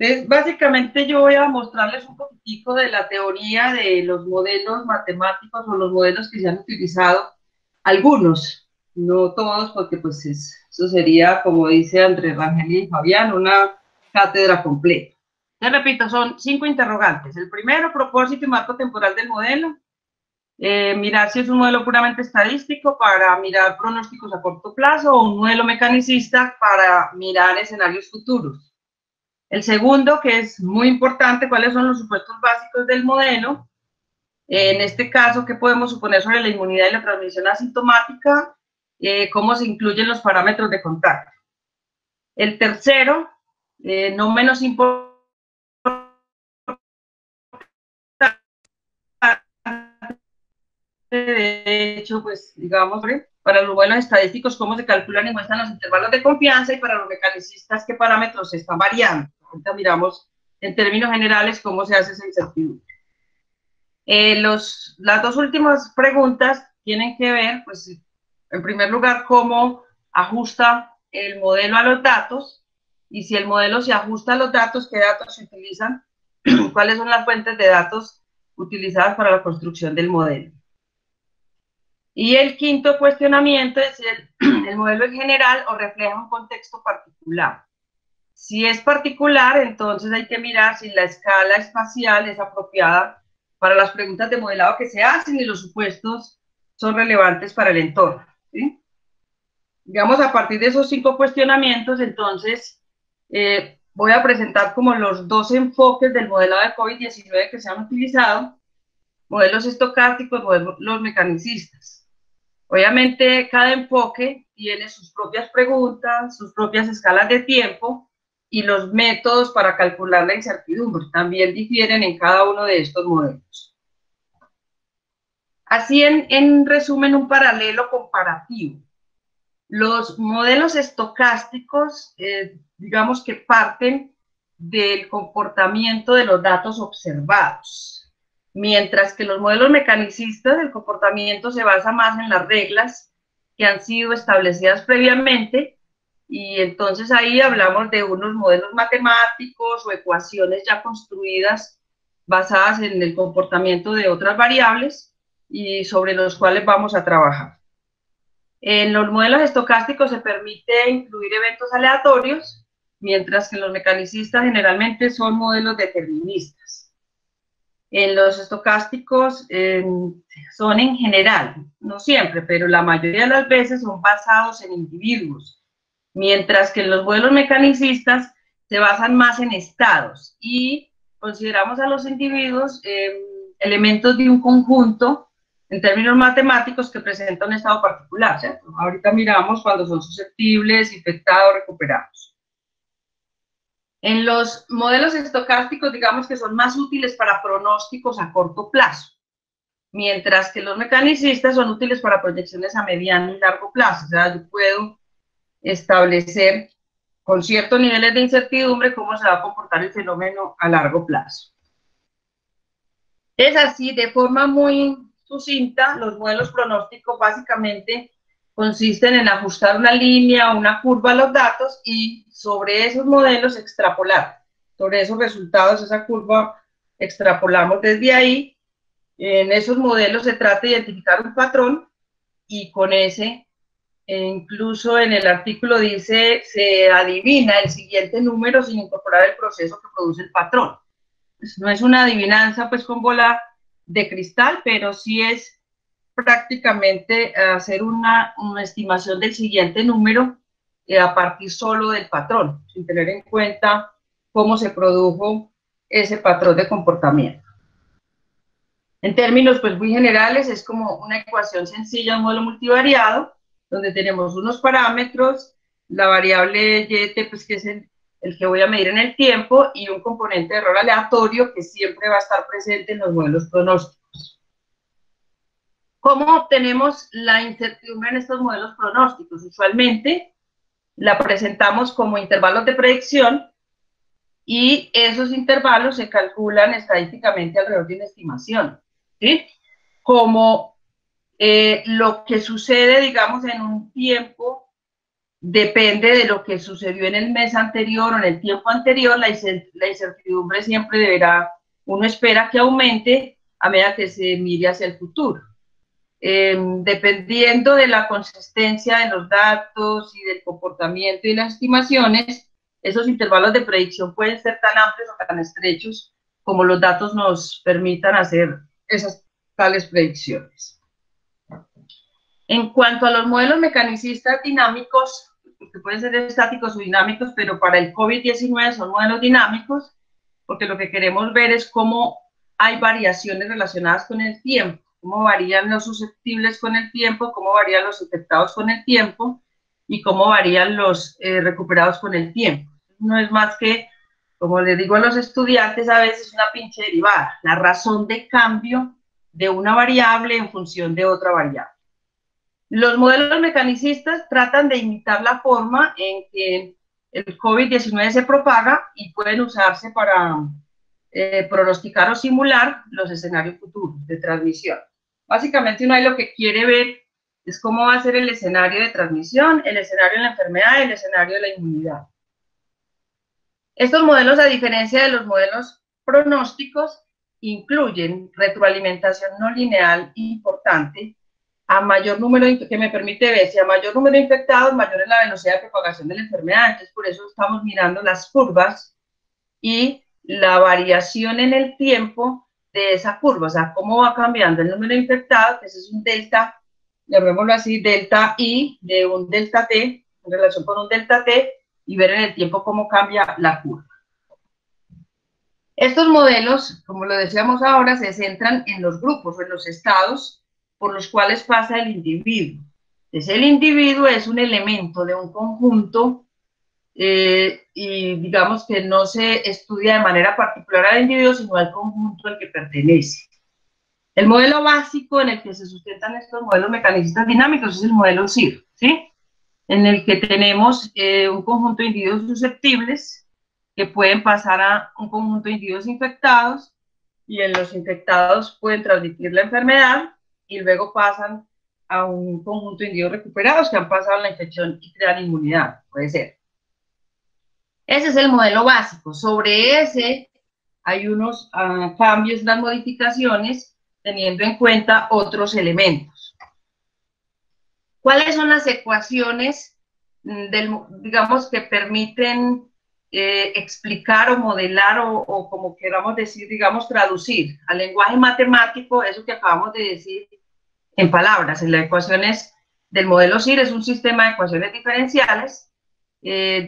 Entonces, básicamente yo voy a mostrarles un poquitico de la teoría de los modelos matemáticos o los modelos que se han utilizado, algunos, no todos, porque pues eso sería, como dice Andrés Rangel y Fabián, una cátedra completa. Te repito, son 5 interrogantes. El primero, propósito y marco temporal del modelo. Mirar si es un modelo puramente estadístico para mirar pronósticos a corto plazo o un modelo mecanicista para mirar escenarios futuros. El segundo, que es muy importante, cuáles son los supuestos básicos del modelo. En este caso, ¿qué podemos suponer sobre la inmunidad y la transmisión asintomática? ¿Cómo se incluyen los parámetros de contacto? El tercero, no menos importante, de hecho, pues digamos, para los modelos estadísticos, cómo se calculan y muestran los intervalos de confianza, y para los mecanicistas, qué parámetros se están variando. Ahorita miramos en términos generales cómo se hace esa incertidumbre. Las dos últimas preguntas tienen que ver, pues, en primer lugar, cómo ajusta el modelo a los datos, y si el modelo se ajusta a los datos, qué datos se utilizan, cuáles son las fuentes de datos utilizadas para la construcción del modelo. Y el quinto cuestionamiento es el modelo es general o refleja un contexto particular. Si es particular, entonces hay que mirar si la escala espacial es apropiada para las preguntas de modelado que se hacen y los supuestos son relevantes para el entorno, ¿sí? Digamos, a partir de esos 5 cuestionamientos, entonces, voy a presentar como los 2 enfoques del modelado de COVID-19 que se han utilizado: modelos estocásticos, modelos mecanicistas. Obviamente, cada enfoque tiene sus propias preguntas, sus propias escalas de tiempo, y los métodos para calcular la incertidumbre también difieren en cada uno de estos modelos. Así, en resumen, un paralelo comparativo. Los modelos estocásticos, digamos que parten del comportamiento de los datos observados, mientras que los modelos mecanicistas, el comportamiento se basa más en las reglas que han sido establecidas previamente, y entonces ahí hablamos de unos modelos matemáticos o ecuaciones ya construidas basadas en el comportamiento de otras variables y sobre los cuales vamos a trabajar. En los modelos estocásticos se permite incluir eventos aleatorios, mientras que en los mecanicistas generalmente son modelos deterministas. En los estocásticos son en general, no siempre, pero la mayoría de las veces son basados en individuos, mientras que en los modelos mecanicistas se basan más en estados y consideramos a los individuos elementos de un conjunto en términos matemáticos que presenta un estado particular, ¿cierto? Ahorita miramos cuando son susceptibles, infectados, recuperados. En los modelos estocásticos, digamos que son más útiles para pronósticos a corto plazo, mientras que los mecanicistas son útiles para proyecciones a mediano y largo plazo. O sea, yo puedo establecer con ciertos niveles de incertidumbre cómo se va a comportar el fenómeno a largo plazo. Es así, de forma muy sucinta, los modelos pronósticos básicamente consisten en ajustar una línea o una curva a los datos y sobre esos modelos extrapolar. Sobre esos resultados, esa curva, extrapolamos desde ahí. En esos modelos se trata de identificar un patrón y con ese, incluso en el artículo dice, se adivina el siguiente número sin incorporar el proceso que produce el patrón. Pues no es una adivinanza pues con bola de cristal, pero sí es prácticamente hacer una estimación del siguiente número a partir solo del patrón, sin tener en cuenta cómo se produjo ese patrón de comportamiento. En términos pues muy generales, es como una ecuación sencilla, un modelo multivariado, donde tenemos unos parámetros, la variable y, pues, que es el que voy a medir en el tiempo, y un componente de error aleatorio que siempre va a estar presente en los modelos pronósticos. ¿Cómo obtenemos la incertidumbre en estos modelos pronósticos? Usualmente la presentamos como intervalos de predicción, y esos intervalos se calculan estadísticamente alrededor de una estimación, ¿sí? Como lo que sucede, digamos, en un tiempo depende de lo que sucedió en el mes anterior o en el tiempo anterior, la incertidumbre siempre deberá, uno espera que aumente a medida que se mire hacia el futuro. Dependiendo de la consistencia de los datos y del comportamiento y las estimaciones, esos intervalos de predicción pueden ser tan amplios o tan estrechos como los datos nos permitan hacer esas tales predicciones. En cuanto a los modelos mecanicistas dinámicos, que pueden ser estáticos o dinámicos, pero para el COVID-19 son modelos dinámicos, porque lo que queremos ver es cómo hay variaciones relacionadas con el tiempo, cómo varían los susceptibles con el tiempo, cómo varían los infectados con el tiempo y cómo varían los recuperados con el tiempo. No es más que, como les digo a los estudiantes, a veces una pinche derivada, la razón de cambio de una variable en función de otra variable. Los modelos mecanicistas tratan de imitar la forma en que el COVID-19 se propaga y pueden usarse para pronosticar o simular los escenarios futuros de transmisión. Básicamente uno ahí lo que quiere ver es cómo va a ser el escenario de transmisión, el escenario de la enfermedad y el escenario de la inmunidad. Estos modelos, a diferencia de los modelos pronósticos, incluyen retroalimentación no lineal importante. A mayor número, que me permite ver, si a mayor número de infectados, mayor es la velocidad de propagación de la enfermedad. Entonces, por eso estamos mirando las curvas y la variación en el tiempo de esa curva, o sea, cómo va cambiando el número de infectados, que ese es un delta, llamémoslo así, delta I de un delta T, en relación con un delta T, y ver en el tiempo cómo cambia la curva. Estos modelos, como lo decíamos ahora, se centran en los grupos o en los estados por los cuales pasa el individuo. Entonces, el individuo es un elemento de un conjunto y digamos que no se estudia de manera particular al individuo, sino al conjunto al que pertenece. El modelo básico en el que se sustentan estos modelos mecanicistas dinámicos es el modelo CIR, ¿sí? En el que tenemos un conjunto de individuos susceptibles que pueden pasar a un conjunto de individuos infectados y en los infectados pueden transmitir la enfermedad y luego pasan a un conjunto de individuos recuperados que han pasado la infección y crean inmunidad, puede ser. Ese es el modelo básico. Sobre ese hay unos cambios, unas modificaciones, teniendo en cuenta otros elementos. ¿Cuáles son las ecuaciones, digamos, que permiten explicar o modelar o como queramos decir, digamos, traducir al lenguaje matemático eso que acabamos de decir en palabras? En las ecuaciones del modelo CIR es un sistema de ecuaciones diferenciales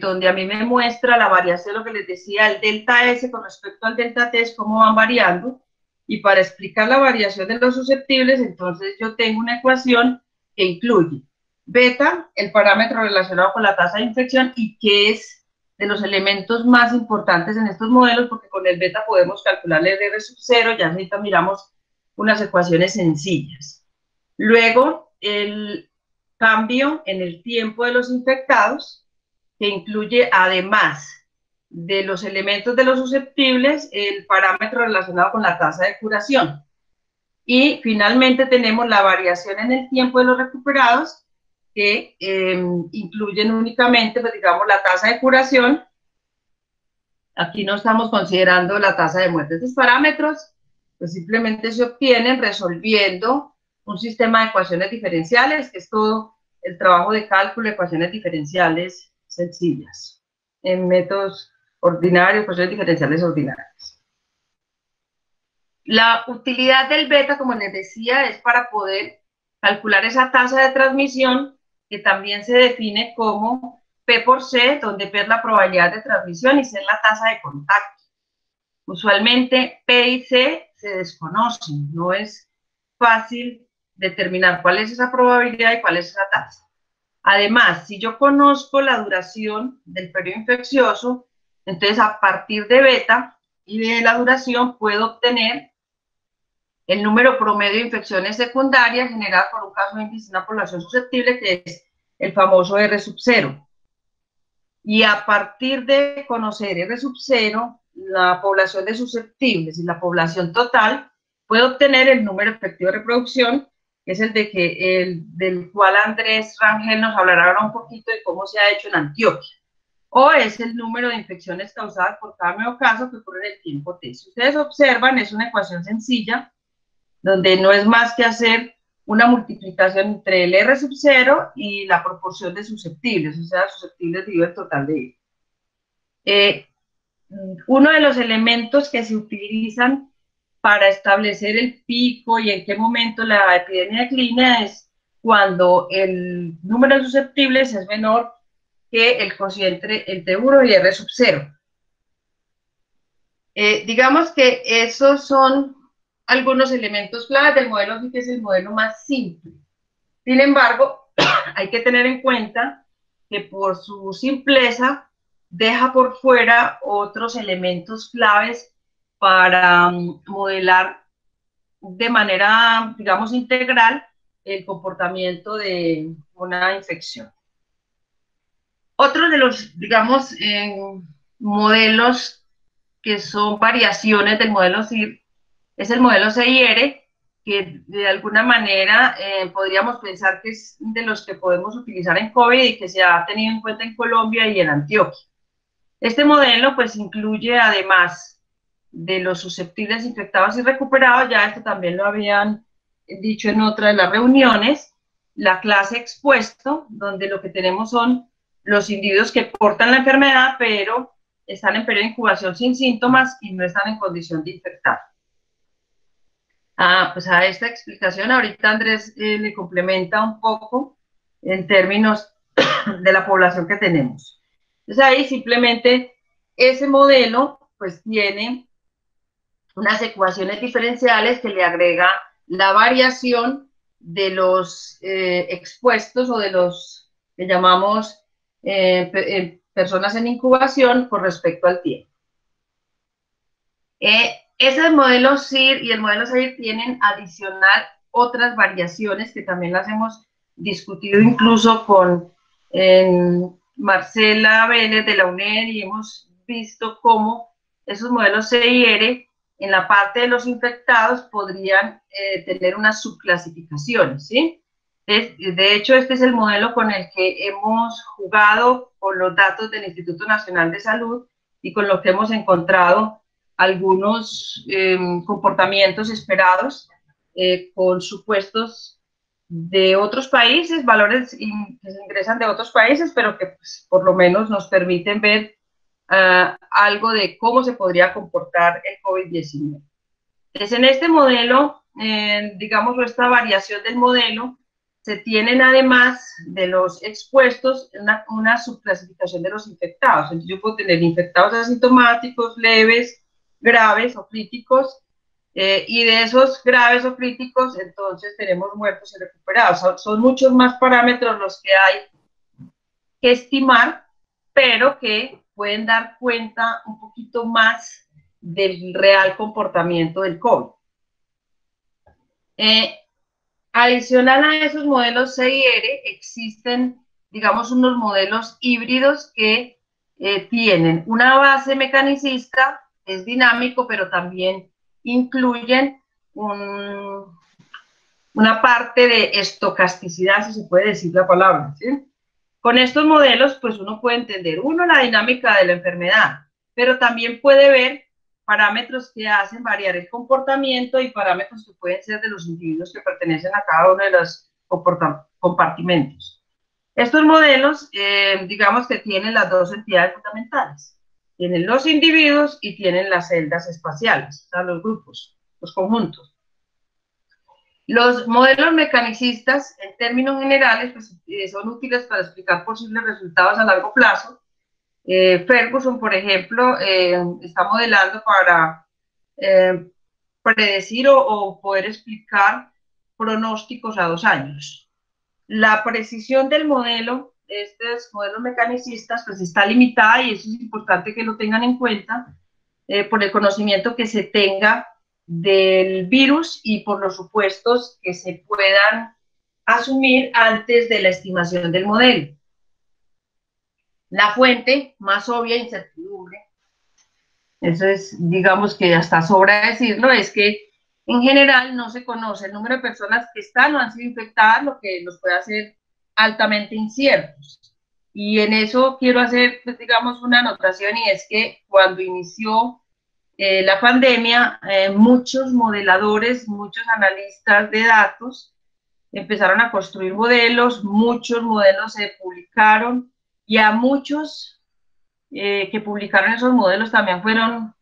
donde a mí me muestra la variación, lo que les decía, el delta S con respecto al delta T, cómo van variando, y para explicar la variación de los susceptibles, entonces yo tengo una ecuación que incluye beta, el parámetro relacionado con la tasa de infección, y que es de los elementos más importantes en estos modelos, porque con el beta podemos calcular el R sub 0, ya ahorita miramos unas ecuaciones sencillas. Luego, el cambio en el tiempo de los infectados, que incluye, además de los elementos de los susceptibles, el parámetro relacionado con la tasa de curación. Y finalmente tenemos la variación en el tiempo de los recuperados, que incluyen únicamente, pues, digamos, la tasa de curación. Aquí no estamos considerando la tasa de muerte. Estos parámetros pues simplemente se obtienen resolviendo un sistema de ecuaciones diferenciales, que es todo el trabajo de cálculo de ecuaciones diferenciales sencillas, en métodos ordinarios, ecuaciones diferenciales ordinarias. La utilidad del beta, como les decía, es para poder calcular esa tasa de transmisión, que también se define como P por C, donde P es la probabilidad de transmisión y C es la tasa de contacto. Usualmente P y C se desconocen, no es fácil determinar cuál es esa probabilidad y cuál es esa tasa. Además, si yo conozco la duración del periodo infeccioso, entonces a partir de beta y de la duración puedo obtener el número promedio de infecciones secundarias generadas por un caso de índice de una población susceptible, que es el famoso R sub 0. Y a partir de conocer R sub 0, la población de susceptibles y la población total, puedo obtener el número efectivo de reproducción, es el del cual Andrés Rangel nos hablará ahora un poquito de cómo se ha hecho en Antioquia. O es el número de infecciones causadas por cada nuevo caso que ocurre en el tiempo T. Si ustedes observan, es una ecuación sencilla, donde no es más que hacer una multiplicación entre el R sub 0 y la proporción de susceptibles, o sea, susceptibles dividido el total de ellos. Uno de los elementos que se utilizan para establecer el pico y en qué momento la epidemia declina es cuando el número de susceptibles es menor que el cociente entre 1 y R sub 0. Digamos que esos son algunos elementos claves del modelo que es el modelo más simple. Sin embargo, hay que tener en cuenta que por su simpleza deja por fuera otros elementos claves para modelar de manera, digamos, integral el comportamiento de una infección. Otro de los, digamos, modelos que son variaciones del modelo CIR es el modelo CIR, que de alguna manera podríamos pensar que es de los que podemos utilizar en COVID y que se ha tenido en cuenta en Colombia y en Antioquia. Este modelo pues incluye, además de los susceptibles, infectados y recuperados, ya esto también lo habían dicho en otra de las reuniones, la clase expuesto, donde lo que tenemos son los individuos que portan la enfermedad, pero están en periodo de incubación sin síntomas y no están en condición de infectar. Pues a esta explicación ahorita Andrés le complementa un poco en términos de la población que tenemos. Entonces ahí simplemente ese modelo pues tiene unas ecuaciones diferenciales que le agrega la variación de los expuestos o de los que llamamos personas en incubación con respecto al tiempo. Ese modelo CIR y el modelo CIR tienen adicional otras variaciones que también las hemos discutido incluso con Marcela Vélez de la UNED y hemos visto cómo esos modelos CIR en la parte de los infectados podrían tener unas subclasificaciones, ¿sí? De hecho, este es el modelo con el que hemos jugado con los datos del Instituto Nacional de Salud y con lo que hemos encontrado algunos comportamientos esperados con supuestos de otros países, valores que se ingresan de otros países, pero que pues, por lo menos nos permiten ver algo de cómo se podría comportar el COVID-19. Entonces, en este modelo, digamos, esta variación del modelo, se tienen además de los expuestos una subclasificación de los infectados. Entonces, yo puedo tener infectados asintomáticos, leves, graves o críticos, y de esos graves o críticos, entonces tenemos muertos y recuperados. Son muchos más parámetros los que hay que estimar, pero que pueden dar cuenta un poquito más del real comportamiento del COVID. Adicional a esos modelos CIR, existen, digamos, unos modelos híbridos que tienen una base mecanicista, es dinámico, pero también incluyen una parte de estocasticidad, si se puede decir la palabra, ¿sí? Con estos modelos, pues uno puede entender, uno, la dinámica de la enfermedad, pero también puede ver parámetros que hacen variar el comportamiento y parámetros que pueden ser de los individuos que pertenecen a cada uno de los compartimentos. Estos modelos, digamos que tienen las dos entidades fundamentales. Tienen los individuos y tienen las celdas espaciales, o sea, los grupos, los conjuntos. Los modelos mecanicistas, en términos generales, pues, son útiles para explicar posibles resultados a largo plazo. Ferguson, por ejemplo, está modelando para predecir o poder explicar pronósticos a 2 años. La precisión del modelo, estos modelos mecanicistas, pues está limitada y eso es importante que lo tengan en cuenta por el conocimiento que se tenga del virus y por los supuestos que se puedan asumir antes de la estimación del modelo. La fuente más obvia, incertidumbre, eso es, digamos que hasta sobra decirlo, es que En general no se conoce el número de personas que están o han sido infectadas, lo que los puede hacer altamente inciertos. Y en eso quiero hacer, pues, digamos, una anotación, y es que cuando inició la pandemia, muchos modeladores, muchos analistas de datos empezaron a construir modelos, muchos modelos se publicaron, y a muchos que publicaron esos modelos también fueron,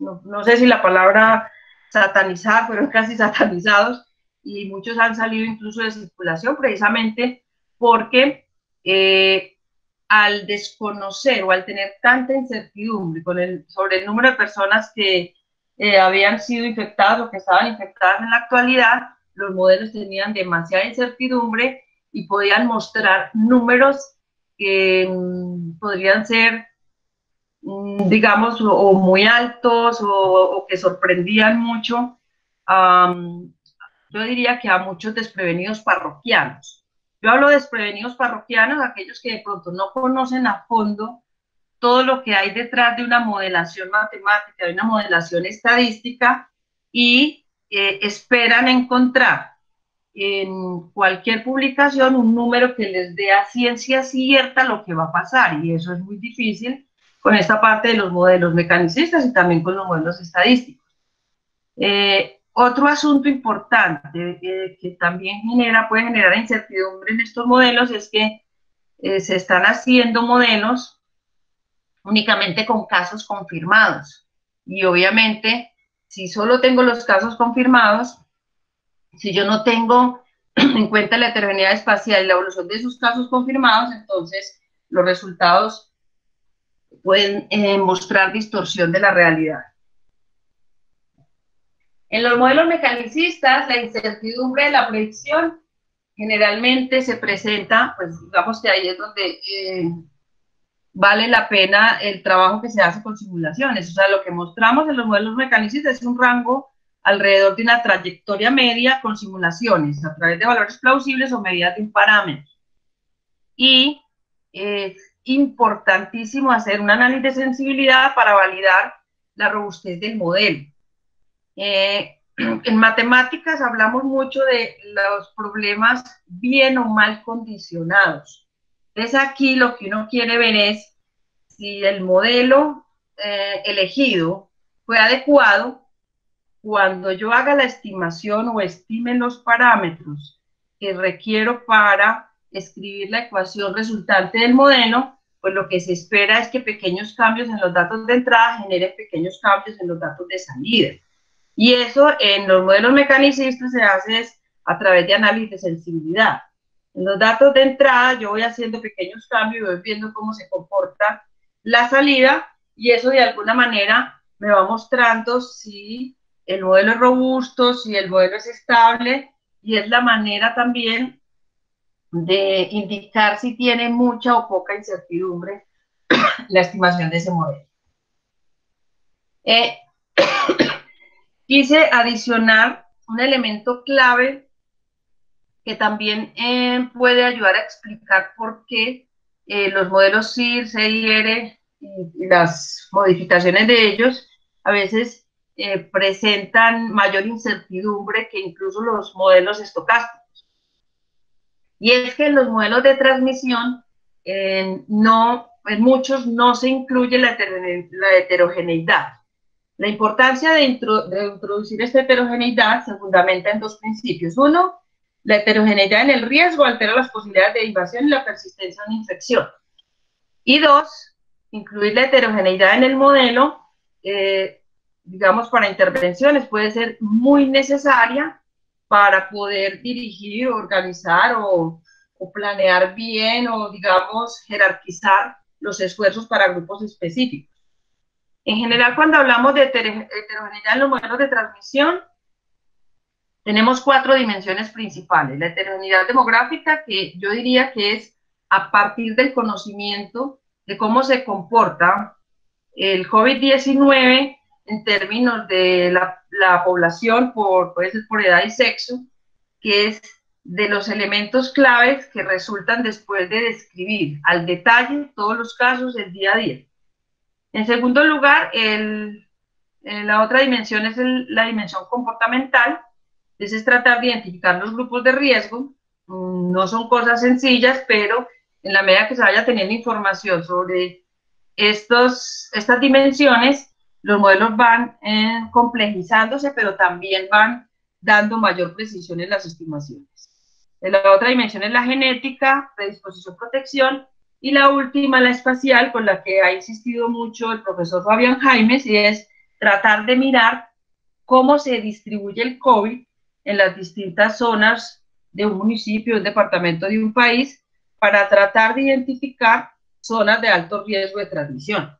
no sé si la palabra satanizar, fueron casi satanizados, y muchos han salido incluso de circulación precisamente porque al desconocer o al tener tanta incertidumbre sobre el número de personas que habían sido infectadas o que estaban infectadas en la actualidad, los modelos tenían demasiada incertidumbre y podían mostrar números que podrían ser, digamos, o muy altos o que sorprendían mucho. Yo diría que a muchos desprevenidos parroquianos. Yo hablo de desprevenidos parroquianos, aquellos que de pronto no conocen a fondo todo lo que hay detrás de una modelación matemática, de una modelación estadística, y esperan encontrar en cualquier publicación un número que les dé a ciencia cierta lo que va a pasar, y eso es muy difícil con esta parte de los modelos mecanicistas y también con los modelos estadísticos. Otro asunto importante que también puede generar incertidumbre en estos modelos es que se están haciendo modelos únicamente con casos confirmados. Y obviamente, si solo tengo los casos confirmados, si yo no tengo en cuenta la heterogeneidad espacial y la evolución de esos casos confirmados, entonces los resultados pueden mostrar distorsión de la realidad. En los modelos mecanicistas, la incertidumbre de la predicción generalmente se presenta, pues digamos que ahí es donde vale la pena el trabajo que se hace con simulaciones. O sea, lo que mostramos en los modelos mecanicistas es un rango alrededor de una trayectoria media con simulaciones a través de valores plausibles o medidas de un parámetro. Y es importantísimo hacer un análisis de sensibilidad para validar la robustez del modelo. En matemáticas hablamos mucho de los problemas bien o mal condicionados. Entonces aquí lo que uno quiere ver es si el modelo elegido fue adecuado cuando yo haga la estimación o estime los parámetros que requiero para escribir la ecuación resultante del modelo. Pues lo que se espera es que pequeños cambios en los datos de entrada generen pequeños cambios en los datos de salida. Y eso en los modelos mecanicistas se hace a través de análisis de sensibilidad. En los datos de entrada yo voy haciendo pequeños cambios y voy viendo cómo se comporta la salida, y eso de alguna manera me va mostrando si el modelo es robusto, si el modelo es estable, y es la manera también de indicar si tiene mucha o poca incertidumbre la estimación de ese modelo. Quise adicionar un elemento clave que también puede ayudar a explicar por qué los modelos CIR, CIR y las modificaciones de ellos a veces presentan mayor incertidumbre que incluso los modelos estocásticos. Y es que en los modelos de transmisión en muchos no se incluye la heterogeneidad. La importancia de introducir esta heterogeneidad se fundamenta en dos principios. Uno, la heterogeneidad en el riesgo altera las posibilidades de invasión y la persistencia de una infección. Y dos, incluir la heterogeneidad en el modelo, digamos, para intervenciones puede ser muy necesaria para poder dirigir, organizar o planear bien, o digamos jerarquizar los esfuerzos para grupos específicos. En general, cuando hablamos de heterogeneidad en los modelos de transmisión, tenemos 4 dimensiones principales. La heterogeneidad demográfica, que yo diría que es a partir del conocimiento de cómo se comporta el COVID-19 en términos de la población, puede ser por edad y sexo, que es de los elementos claves que resultan después de describir al detalle todos los casos del día a día. En segundo lugar, La otra dimensión es la dimensión comportamental. Entonces es tratar de identificar los grupos de riesgo. No son cosas sencillas, pero en la medida que se vaya teniendo información sobre estas dimensiones, los modelos van complejizándose, pero también van dando mayor precisión en las estimaciones. La otra dimensión es la genética, predisposición, protección, y la última, la espacial, con la que ha insistido mucho el profesor Fabián Jaimes, y es tratar de mirar cómo se distribuye el COVID en las distintas zonas de un municipio, un departamento, de un país, para tratar de identificar zonas de alto riesgo de transmisión.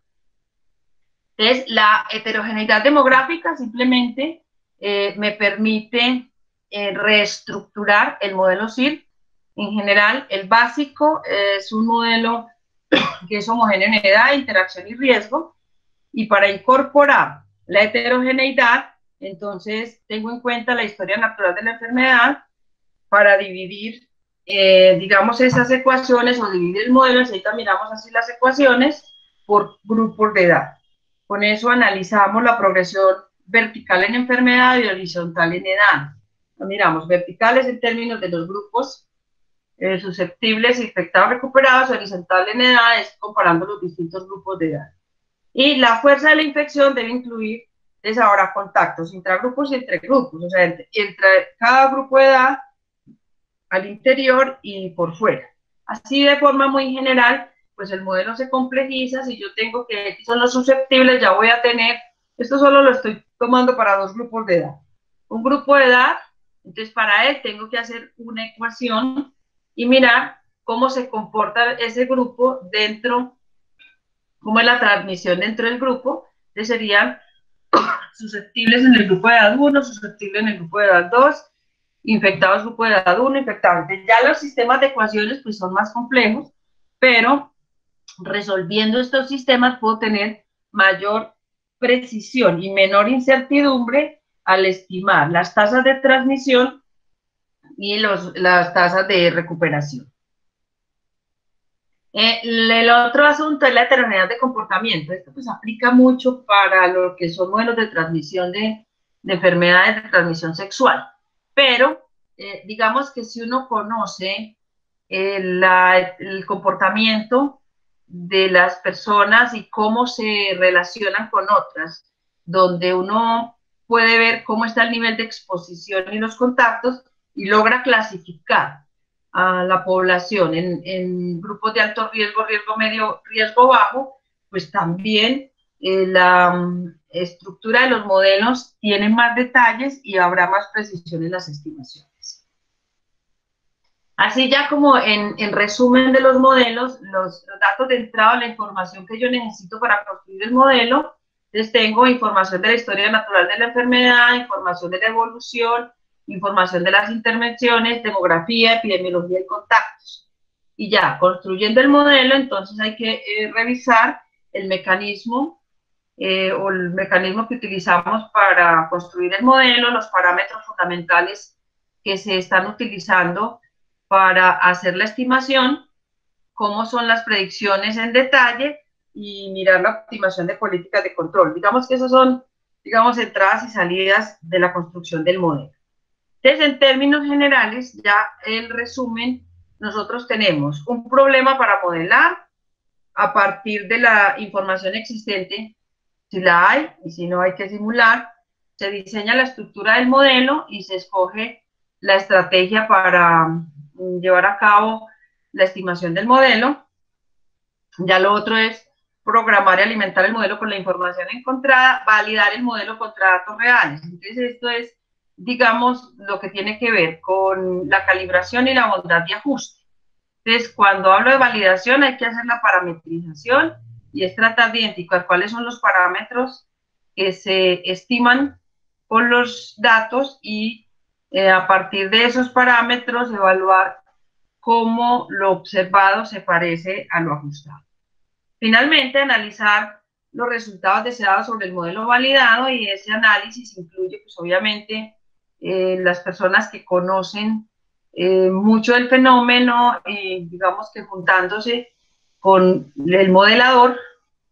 Entonces, la heterogeneidad demográfica simplemente me permite reestructurar el modelo SIR. En general, el básico es un modelo que es homogéneo en edad, interacción y riesgo, y para incorporar la heterogeneidad, entonces tengo en cuenta la historia natural de la enfermedad para dividir, digamos, esas ecuaciones o dividir el modelo, así miramos así las ecuaciones por grupos de edad. Con eso analizamos la progresión vertical en enfermedad y horizontal en edad. Miramos verticales en términos de los grupos susceptibles, infectados, recuperados, horizontal en edades, comparando los distintos grupos de edad. Y la fuerza de la infección debe incluir, es ahora, contactos intragrupos y entre grupos, o sea, entre cada grupo de edad, al interior y por fuera. Así, de forma muy general, pues el modelo se complejiza. Si yo tengo que X son los susceptibles, ya voy a tener, esto solo lo estoy tomando para dos grupos de edad. Un grupo de edad, entonces para él tengo que hacer una ecuación y mirar cómo se comporta ese grupo dentro, cómo es la transmisión dentro del grupo. Entonces serían susceptibles en el grupo de edad 1, susceptibles en el grupo de edad 2, infectados grupo de edad 1, infectados. Ya los sistemas de ecuaciones pues son más complejos, pero resolviendo estos sistemas puedo tener mayor precisión y menor incertidumbre al estimar las tasas de transmisión y las tasas de recuperación. El otro asunto es la heterogeneidad de comportamiento. Esto pues aplica mucho para lo que son modelos de transmisión de enfermedades de transmisión sexual. Pero digamos que si uno conoce el comportamiento de las personas y cómo se relacionan con otras, donde uno puede ver cómo está el nivel de exposición y los contactos y logra clasificar a la población en grupos de alto riesgo, riesgo medio, riesgo bajo, pues también la estructura de los modelos tiene más detalles y habrá más precisión en las estimaciones. Así ya como en resumen de los modelos, los datos de entrada, la información que yo necesito para construir el modelo, entonces tengo información de la historia natural de la enfermedad, información de la evolución, información de las intervenciones, demografía, epidemiología y contactos. Y ya, construyendo el modelo, entonces hay que revisar el mecanismo o el mecanismo que utilizamos para construir el modelo, los parámetros fundamentales que se están utilizando para hacer la estimación, cómo son las predicciones en detalle y mirar la optimización de políticas de control. Digamos que esas son, digamos, entradas y salidas de la construcción del modelo. Entonces, en términos generales, ya el resumen, nosotros tenemos un problema para modelar a partir de la información existente, si la hay, y si no hay que simular, se diseña la estructura del modelo y se escoge la estrategia para llevar a cabo la estimación del modelo. Ya lo otro es programar y alimentar el modelo con la información encontrada, validar el modelo contra datos reales. Entonces, esto es, digamos, lo que tiene que ver con la calibración y la bondad de ajuste. Entonces, cuando hablo de validación, hay que hacer la parametrización y es tratar de identificar cuáles son los parámetros que se estiman con los datos y a partir de esos parámetros evaluar cómo lo observado se parece a lo ajustado. Finalmente, analizar los resultados deseados sobre el modelo validado, y ese análisis incluye, pues obviamente, las personas que conocen mucho del fenómeno, digamos que juntándose con el modelador,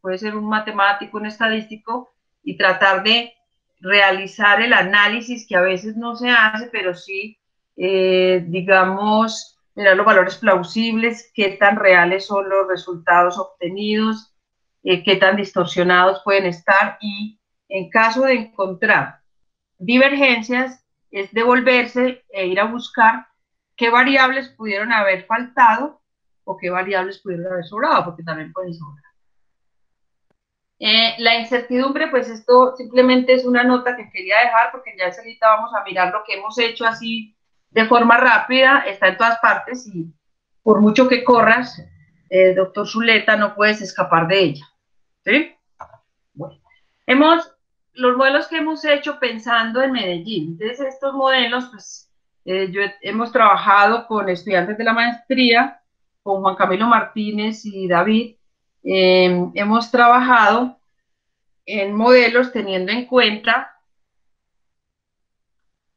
puede ser un matemático, un estadístico, y tratar de realizar el análisis que a veces no se hace, pero sí, digamos, mirar los valores plausibles, qué tan reales son los resultados obtenidos, qué tan distorsionados pueden estar, y en caso de encontrar divergencias, es devolverse e ir a buscar qué variables pudieron haber faltado o qué variables pudieron haber sobrado, porque también pueden sobrar. La incertidumbre, pues esto simplemente es una nota que quería dejar, porque ya ahorita vamos a mirar lo que hemos hecho así de forma rápida, está en todas partes y por mucho que corras, doctor Zuleta, no puedes escapar de ella. ¿Sí? Bueno, los modelos que hemos hecho pensando en Medellín. Entonces, estos modelos, pues, hemos trabajado con estudiantes de la maestría, con Juan Camilo Martínez y David. Hemos trabajado en modelos teniendo en cuenta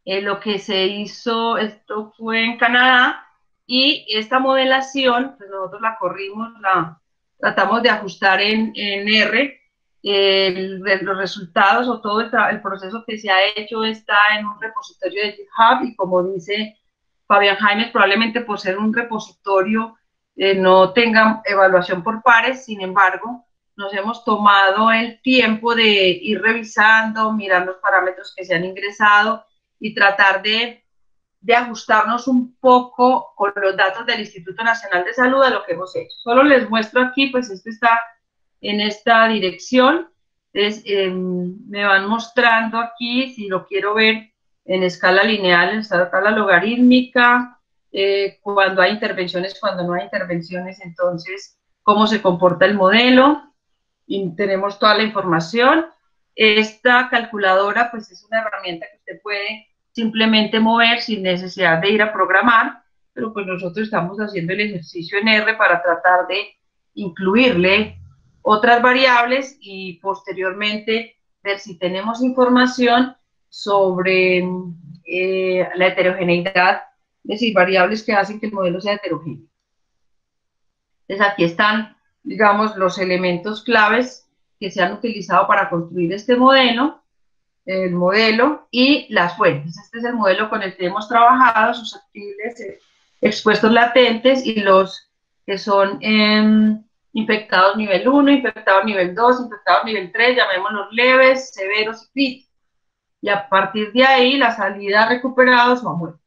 lo que se hizo, esto fue en Canadá, y esta modelación, pues nosotros la corrimos, la tratamos de ajustar en R. Los resultados o todo el proceso que se ha hecho está en un repositorio de GitHub, y como dice Fabián Jaimes, probablemente por ser un repositorio no tenga evaluación por pares. Sin embargo, nos hemos tomado el tiempo de ir revisando, mirar los parámetros que se han ingresado y tratar de ajustarnos un poco con los datos del Instituto Nacional de Salud a lo que hemos hecho. Solo les muestro aquí, pues esto está en esta dirección. Entonces, me van mostrando aquí, si lo quiero ver en escala lineal, en escala logarítmica, cuando hay intervenciones, cuando no hay intervenciones, entonces, cómo se comporta el modelo, y tenemos toda la información. Esta calculadora, pues es una herramienta que usted puede simplemente mover sin necesidad de ir a programar, pero pues nosotros estamos haciendo el ejercicio en R para tratar de incluirle otras variables y posteriormente ver si tenemos información sobre la heterogeneidad, es decir, variables que hacen que el modelo sea heterogéneo. Entonces aquí están, digamos, los elementos claves que se han utilizado para construir este modelo, el modelo y las fuentes. Este es el modelo con el que hemos trabajado, susceptibles, expuestos latentes, y los que son infectados nivel 1, infectados nivel 2, infectados nivel 3, llamémoslos leves, severos y críticos. Y a partir de ahí, la salida recuperados o muertos.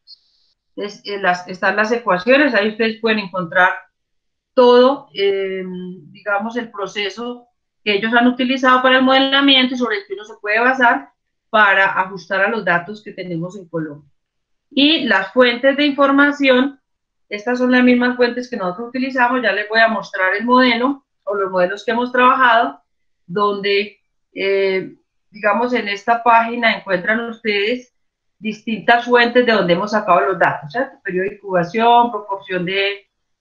Entonces, están las ecuaciones, ahí ustedes pueden encontrar todo, digamos, el proceso que ellos han utilizado para el modelamiento y sobre el que uno se puede basar para ajustar a los datos que tenemos en Colombia. Y las fuentes de información, estas son las mismas fuentes que nosotros utilizamos. Ya les voy a mostrar el modelo o los modelos que hemos trabajado, donde, digamos, en esta página encuentran ustedes distintas fuentes de donde hemos sacado los datos, ¿cierto? Periodo de incubación, proporción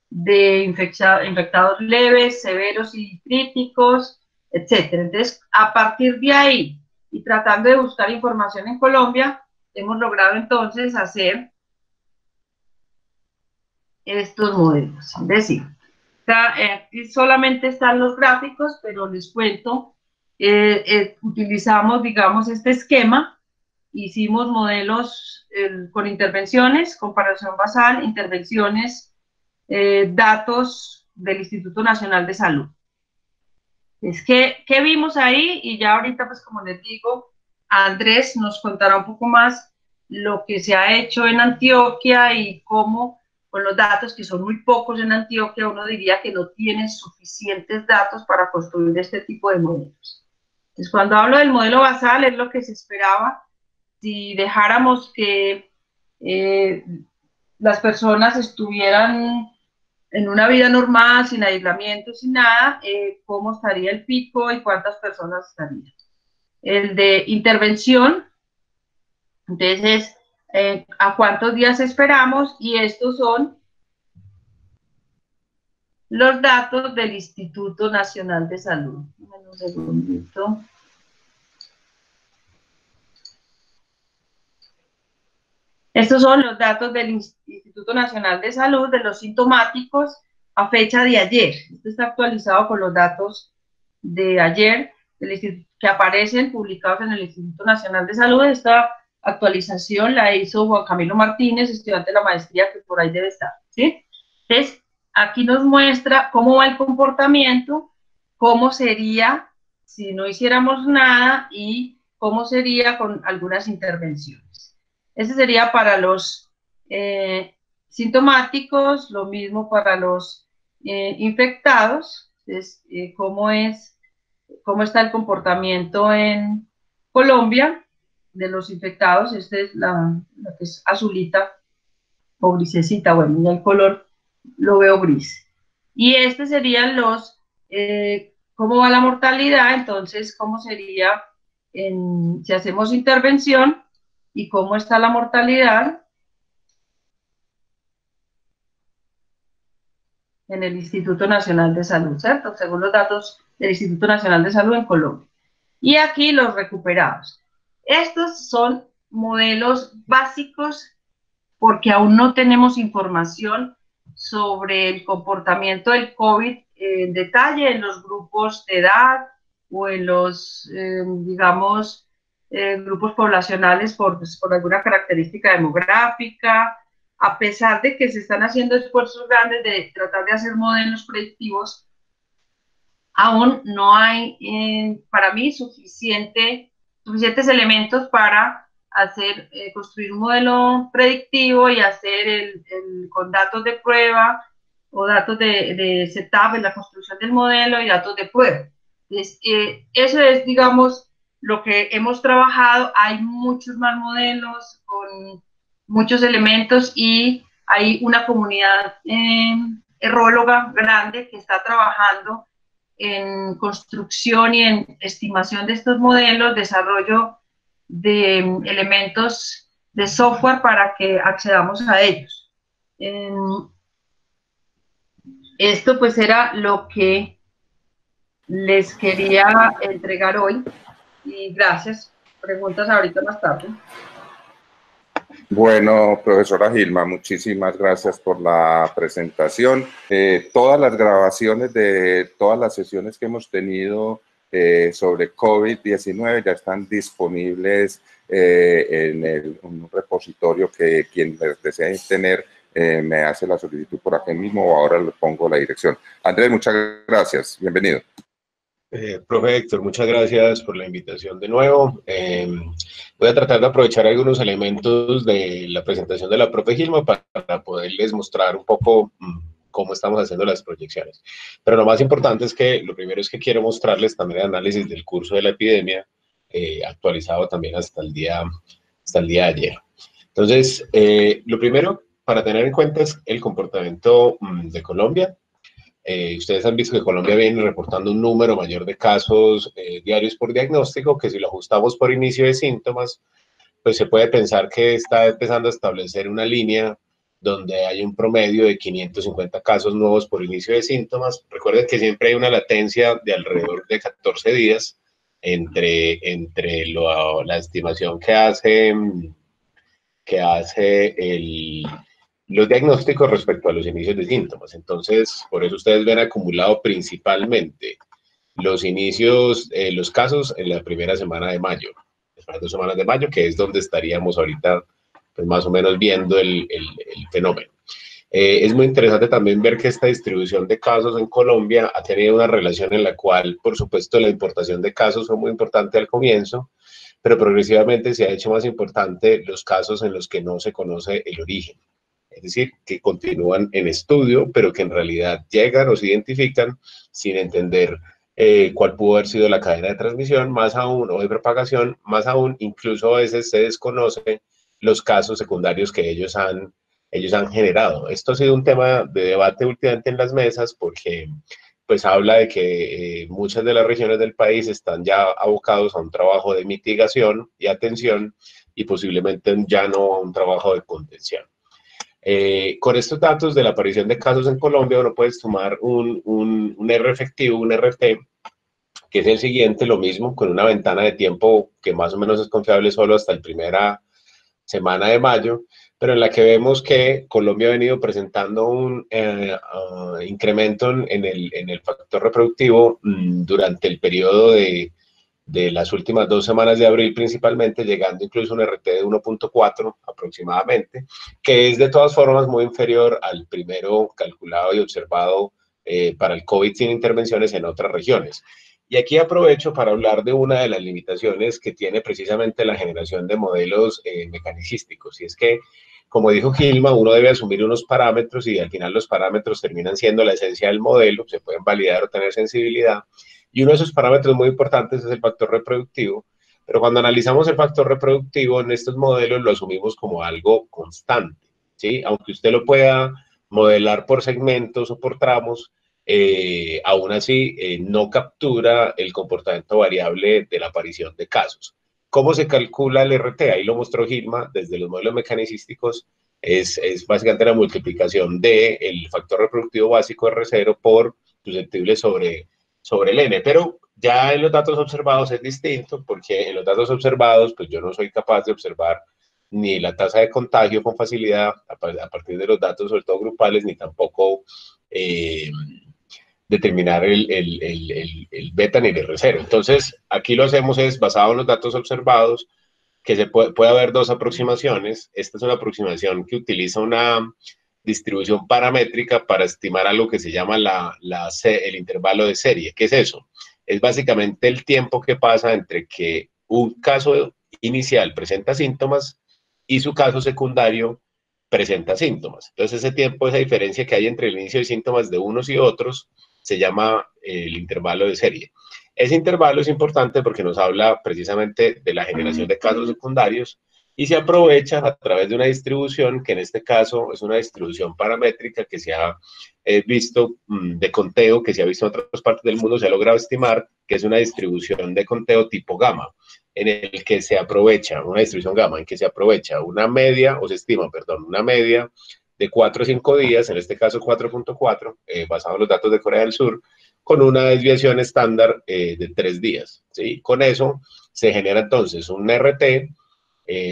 de infectados leves, severos y críticos, etcétera. Entonces, a partir de ahí, y tratando de buscar información en Colombia, hemos logrado entonces hacer estos modelos. Es decir, aquí solamente están los gráficos, pero les cuento, utilizamos, digamos, este esquema, hicimos modelos con intervenciones, comparación basal, intervenciones, datos del Instituto Nacional de Salud. Es que, ¿qué vimos ahí? Y ya ahorita, pues como les digo, Andrés nos contará un poco más lo que se ha hecho en Antioquia y cómo, con los datos que son muy pocos en Antioquia, uno diría que no tiene suficientes datos para construir este tipo de modelos. Entonces, cuando hablo del modelo basal, es lo que se esperaba si dejáramos que las personas estuvieran en una vida normal, sin aislamiento, sin nada, cómo estaría el pico y cuántas personas estarían. El de intervención, entonces, a cuántos días esperamos, y estos son los datos del Instituto Nacional de Salud. Un segundito. Estos son los datos del Instituto Nacional de Salud de los sintomáticos a fecha de ayer. Esto está actualizado con los datos de ayer del Instituto que aparecen publicados en el Instituto Nacional de Salud. Esta actualización la hizo Juan Camilo Martínez, estudiante de la maestría, que por ahí debe estar, ¿sí? Entonces, aquí nos muestra cómo va el comportamiento, cómo sería si no hiciéramos nada y cómo sería con algunas intervenciones. Ese sería para los sintomáticos, lo mismo para los infectados. Entonces, cómo está el comportamiento en Colombia de los infectados. Esta es la que es azulita o grisecita, bueno, ya el color lo veo gris. Y este serían los, cómo va la mortalidad, entonces cómo sería si hacemos intervención y cómo está la mortalidad en el Instituto Nacional de Salud, ¿cierto? Según los datos del Instituto Nacional de Salud en Colombia. Y aquí los recuperados. Estos son modelos básicos porque aún no tenemos información sobre el comportamiento del COVID en detalle en los grupos de edad o en los, digamos, grupos poblacionales por alguna característica demográfica, a pesar de que se están haciendo esfuerzos grandes de tratar de hacer modelos predictivos. Aún no hay, para mí, suficientes elementos para hacer, construir un modelo predictivo y hacer con datos de prueba o datos de setup en la construcción del modelo y datos de prueba. Entonces, eso es, digamos, lo que hemos trabajado. Hay muchos más modelos con muchos elementos y hay una comunidad erróloga grande que está trabajando en construcción y en estimación de estos modelos, desarrollo de elementos de software para que accedamos a ellos. Esto pues era lo que les quería entregar hoy y gracias. Preguntas ahorita más tarde. Bueno, profesora Gilma, muchísimas gracias por la presentación. Todas las grabaciones de todas las sesiones que hemos tenido sobre COVID-19 ya están disponibles en un repositorio que quien desee tener me hace la solicitud por aquí mismo o ahora le pongo la dirección. Andrés, muchas gracias. Bienvenido. Profe Héctor, muchas gracias por la invitación de nuevo. Voy a tratar de aprovechar algunos elementos de la presentación de la profe Gilma para poderles mostrar un poco cómo estamos haciendo las proyecciones. Pero lo más importante es que lo primero es que quiero mostrarles también el análisis del curso de la epidemia actualizado también hasta el día de ayer. Entonces, lo primero para tener en cuenta es el comportamiento de Colombia. Ustedes han visto que Colombia viene reportando un número mayor de casos diarios por diagnóstico, que si lo ajustamos por inicio de síntomas, pues se puede pensar que está empezando a establecer una línea donde hay un promedio de 550 casos nuevos por inicio de síntomas. Recuerden que siempre hay una latencia de alrededor de 14 días entre la estimación que hace los diagnósticos respecto a los inicios de síntomas. Entonces, por eso ustedes ven acumulado principalmente los inicios, los casos en la primera semana de mayo, las primeras 2 semanas de mayo, que es donde estaríamos ahorita, pues más o menos viendo el fenómeno. Es muy interesante también ver que esta distribución de casos en Colombia ha tenido una relación en la cual, por supuesto, la importación de casos fue muy importante al comienzo, pero progresivamente se ha hecho más importante los casos en los que no se conoce el origen. Es decir, que continúan en estudio, pero que en realidad llegan o se identifican sin entender cuál pudo haber sido la cadena de transmisión, más aún, o de propagación, más aún, incluso a veces se desconoce los casos secundarios que ellos han generado. Esto ha sido un tema de debate últimamente en las mesas porque pues habla de que muchas de las regiones del país están ya abocados a un trabajo de mitigación y atención y posiblemente ya no a un trabajo de contención. Con estos datos de la aparición de casos en Colombia, uno puede tomar un R efectivo, un RT, que es el siguiente, lo mismo, con una ventana de tiempo que más o menos es confiable solo hasta la primera semana de mayo, pero en la que vemos que Colombia ha venido presentando un incremento en el factor reproductivo durante el periodo de de las últimas 2 semanas de abril principalmente, llegando incluso a un RT de 1.4 aproximadamente, que es de todas formas muy inferior al primero calculado y observado para el COVID sin intervenciones en otras regiones. Y aquí aprovecho para hablar de una de las limitaciones que tiene precisamente la generación de modelos mecanicísticos, y es que, como dijo Gilma, uno debe asumir unos parámetros y al final los parámetros terminan siendo la esencia del modelo, se pueden validar o tener sensibilidad, y uno de esos parámetros muy importantes es el factor reproductivo, pero cuando analizamos el factor reproductivo en estos modelos lo asumimos como algo constante, ¿sí? Aunque usted lo pueda modelar por segmentos o por tramos, aún así no captura el comportamiento variable de la aparición de casos. ¿Cómo se calcula el RT? Ahí lo mostró Gilma, desde los modelos mecanicísticos, es básicamente la multiplicación del factor reproductivo básico R0 por susceptible sobre el N, pero ya en los datos observados es distinto, porque en los datos observados, pues yo no soy capaz de observar ni la tasa de contagio con facilidad a partir de los datos, sobre todo grupales, ni tampoco determinar el beta ni el R0. Entonces, aquí lo hacemos es basado en los datos observados, que puede haber dos aproximaciones. Esta es una aproximación que utiliza una distribución paramétrica para estimar algo que se llama el intervalo de serie. ¿Qué es eso? Es básicamente el tiempo que pasa entre que un caso inicial presenta síntomas y su caso secundario presenta síntomas. Entonces, ese tiempo, esa diferencia que hay entre el inicio de síntomas de unos y otros, se llama el intervalo de serie. Ese intervalo es importante porque nos habla precisamente de la generación de casos secundarios y se aprovecha a través de una distribución que en este caso es una distribución paramétrica que se ha visto de conteo, que se ha visto en otras partes del mundo, se ha logrado estimar que es una distribución de conteo tipo gamma, en el que se aprovecha, una distribución gamma, en que se aprovecha una media, o se estima, perdón, una media de 4 o 5 días, en este caso 4.4, basado en los datos de Corea del Sur, con una desviación estándar de 3 días. ¿Sí? Con eso se genera entonces un RT,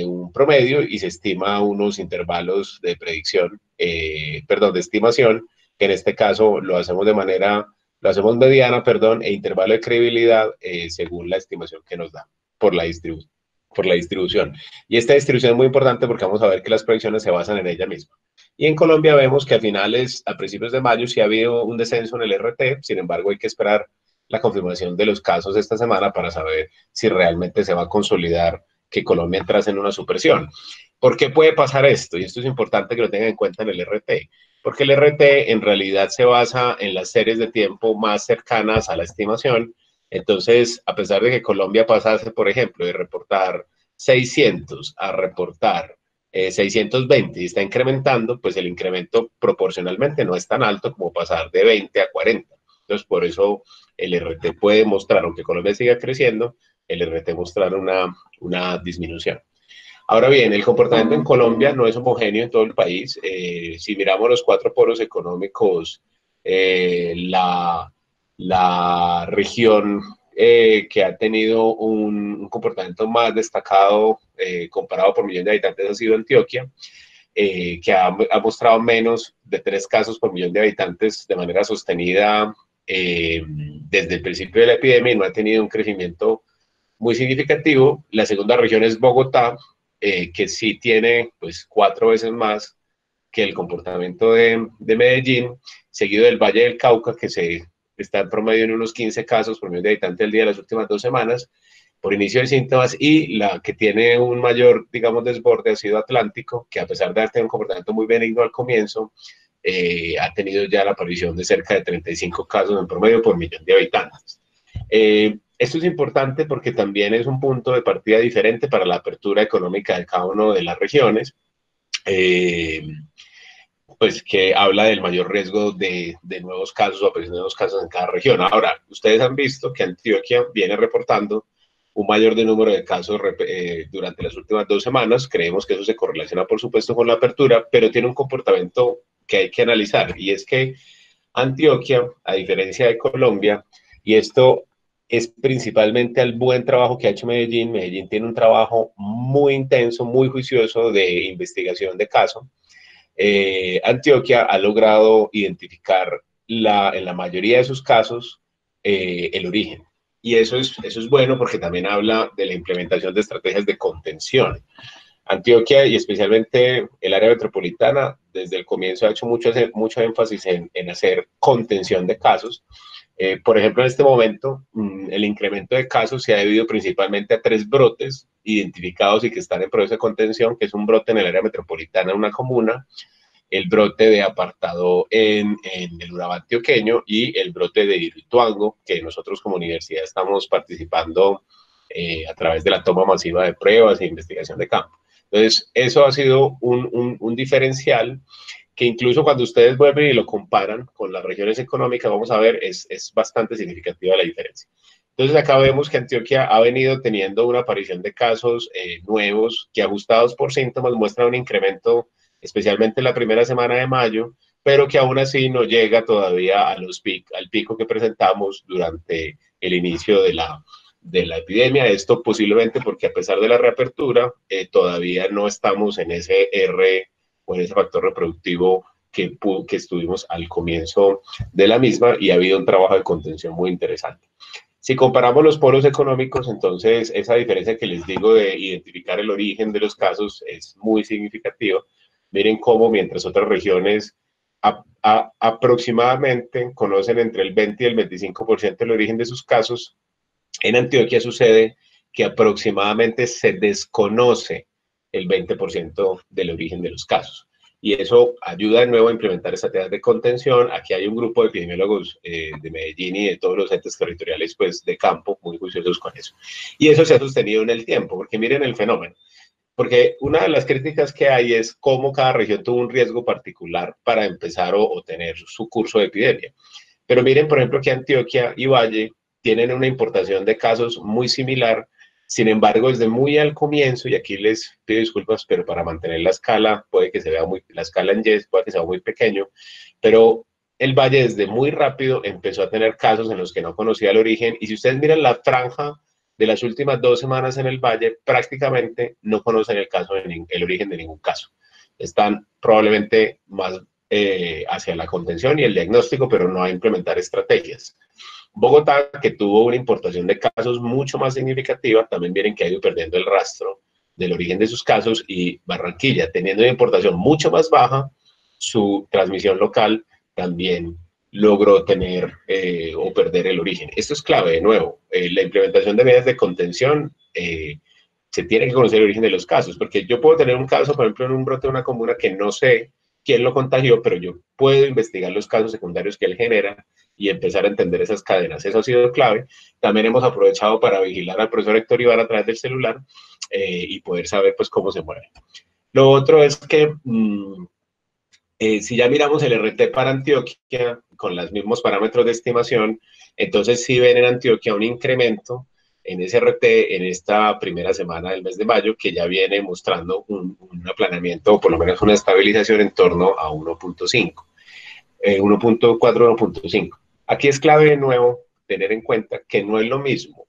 un promedio, y se estima unos intervalos de predicción, de estimación, que en este caso lo hacemos mediana, e intervalo de credibilidad según la estimación que nos da por la distribución. Y esta distribución es muy importante porque vamos a ver que las predicciones se basan en ella misma. Y en Colombia vemos que a principios de mayo sí ha habido un descenso en el RT, sin embargo hay que esperar la confirmación de los casos esta semana para saber si realmente se va a consolidar que Colombia entrase en una supresión. ¿Por qué puede pasar esto? Y esto es importante que lo tengan en cuenta en el RT, porque el RT en realidad se basa en las series de tiempo más cercanas a la estimación. Entonces, a pesar de que Colombia pasase, por ejemplo, de reportar 600 a reportar 620 y está incrementando, pues el incremento proporcionalmente no es tan alto como pasar de 20 a 40. Entonces, por eso el RT puede mostrar, aunque Colombia siga creciendo, el RT mostrar una disminución. Ahora bien, el comportamiento en Colombia no es homogéneo en todo el país. Si miramos los 4 polos económicos, la región que ha tenido un comportamiento más destacado comparado por millón de habitantes ha sido Antioquia, que ha mostrado menos de 3 casos por millón de habitantes de manera sostenida desde el principio de la epidemia y no ha tenido un crecimiento muy significativo. La segunda región es Bogotá, que sí tiene pues 4 veces más que el comportamiento de Medellín, seguido del Valle del Cauca, que está en promedio en unos 15 casos por millón de habitantes al día de las últimas 2 semanas, por inicio de síntomas, y la que tiene un mayor, digamos, desborde ha sido Atlántico, que a pesar de haber tenido un comportamiento muy benigno al comienzo, ha tenido ya la aparición de cerca de 35 casos en promedio por millón de habitantes. Esto es importante porque también es un punto de partida diferente para la apertura económica de cada una de las regiones, pues que habla del mayor riesgo de nuevos casos o aparición de nuevos casos en cada región. Ahora, ustedes han visto que Antioquia viene reportando un mayor número de casos durante las últimas 2 semanas. Creemos que eso se correlaciona, por supuesto, con la apertura, pero tiene un comportamiento que hay que analizar, y es que Antioquia, a diferencia de Colombia, y esto es principalmente al buen trabajo que ha hecho Medellín. Medellín tiene un trabajo muy intenso, muy juicioso de investigación de caso. Antioquia ha logrado identificar en la mayoría de sus casos el origen. y eso es bueno porque también habla de la implementación de estrategias de contención. Antioquia y especialmente el área metropolitana desde el comienzo ha hecho mucho énfasis en hacer contención de casos. Por ejemplo, en este momento, el incremento de casos se ha debido principalmente a 3 brotes identificados y que están en proceso de contención, que es un brote en el área metropolitana en una comuna, el brote de apartado en el Urabá antioqueño y el brote de Hidroituango, que nosotros como universidad estamos participando a través de la toma masiva de pruebas e investigación de campo. Entonces, eso ha sido un diferencial que incluso cuando ustedes vuelven y lo comparan con las regiones económicas, vamos a ver, es bastante significativa la diferencia. Entonces, acá vemos que Antioquia ha venido teniendo una aparición de casos nuevos que, ajustados por síntomas, muestran un incremento, especialmente en la primera semana de mayo, pero que aún así no llega todavía al pico que presentamos durante el inicio de la epidemia. Esto posiblemente porque a pesar de la reapertura, todavía no estamos en ese R o en ese factor reproductivo que estuvimos al comienzo de la misma, y ha habido un trabajo de contención muy interesante. Si comparamos los polos económicos, entonces esa diferencia que les digo de identificar el origen de los casos es muy significativa. Miren cómo mientras otras regiones aproximadamente conocen entre el 20 y el 25% del origen de sus casos, en Antioquia sucede que aproximadamente se desconoce el 20% del origen de los casos. Y eso ayuda de nuevo a implementar estrategias de contención. Aquí hay un grupo de epidemiólogos de Medellín y de todos los entes territoriales pues, de campo muy juiciosos con eso. Y eso se ha sostenido en el tiempo, porque miren el fenómeno. Porque una de las críticas que hay es cómo cada región tuvo un riesgo particular para empezar o tener su curso de epidemia. Pero miren, por ejemplo, que Antioquia y Valle tienen una importación de casos muy similar. Sin embargo, desde muy al comienzo, y aquí les pido disculpas, pero para mantener la escala, puede que se vea la escala en Y, puede que sea muy pequeño, pero el Valle desde muy rápido empezó a tener casos en los que no conocía el origen, y si ustedes miran la franja de las últimas 2 semanas en el Valle, prácticamente no conocen el origen de ningún caso. Están probablemente más hacia la contención y el diagnóstico, pero no a implementar estrategias. Bogotá, que tuvo una importación de casos mucho más significativa, también miren que ha ido perdiendo el rastro del origen de sus casos, y Barranquilla, teniendo una importación mucho más baja, su transmisión local también logró tener o perder el origen. Esto es clave, de nuevo, la implementación de medidas de contención, se tiene que conocer el origen de los casos, porque yo puedo tener un caso, por ejemplo, en un brote de una comuna que no sé quién lo contagió, pero yo puedo investigar los casos secundarios que él genera y empezar a entender esas cadenas. Eso ha sido clave. También hemos aprovechado para vigilar al profesor Héctor Ibarra a través del celular y poder saber pues cómo se mueve. Lo otro es que si ya miramos el RT para Antioquia con los mismos parámetros de estimación, entonces sí ven en Antioquia un incremento en ese RT en esta primera semana del mes de mayo, que ya viene mostrando un aplanamiento o por lo menos una estabilización en torno a 1.5, 1.4, 1.5. Aquí es clave de nuevo tener en cuenta que no es lo mismo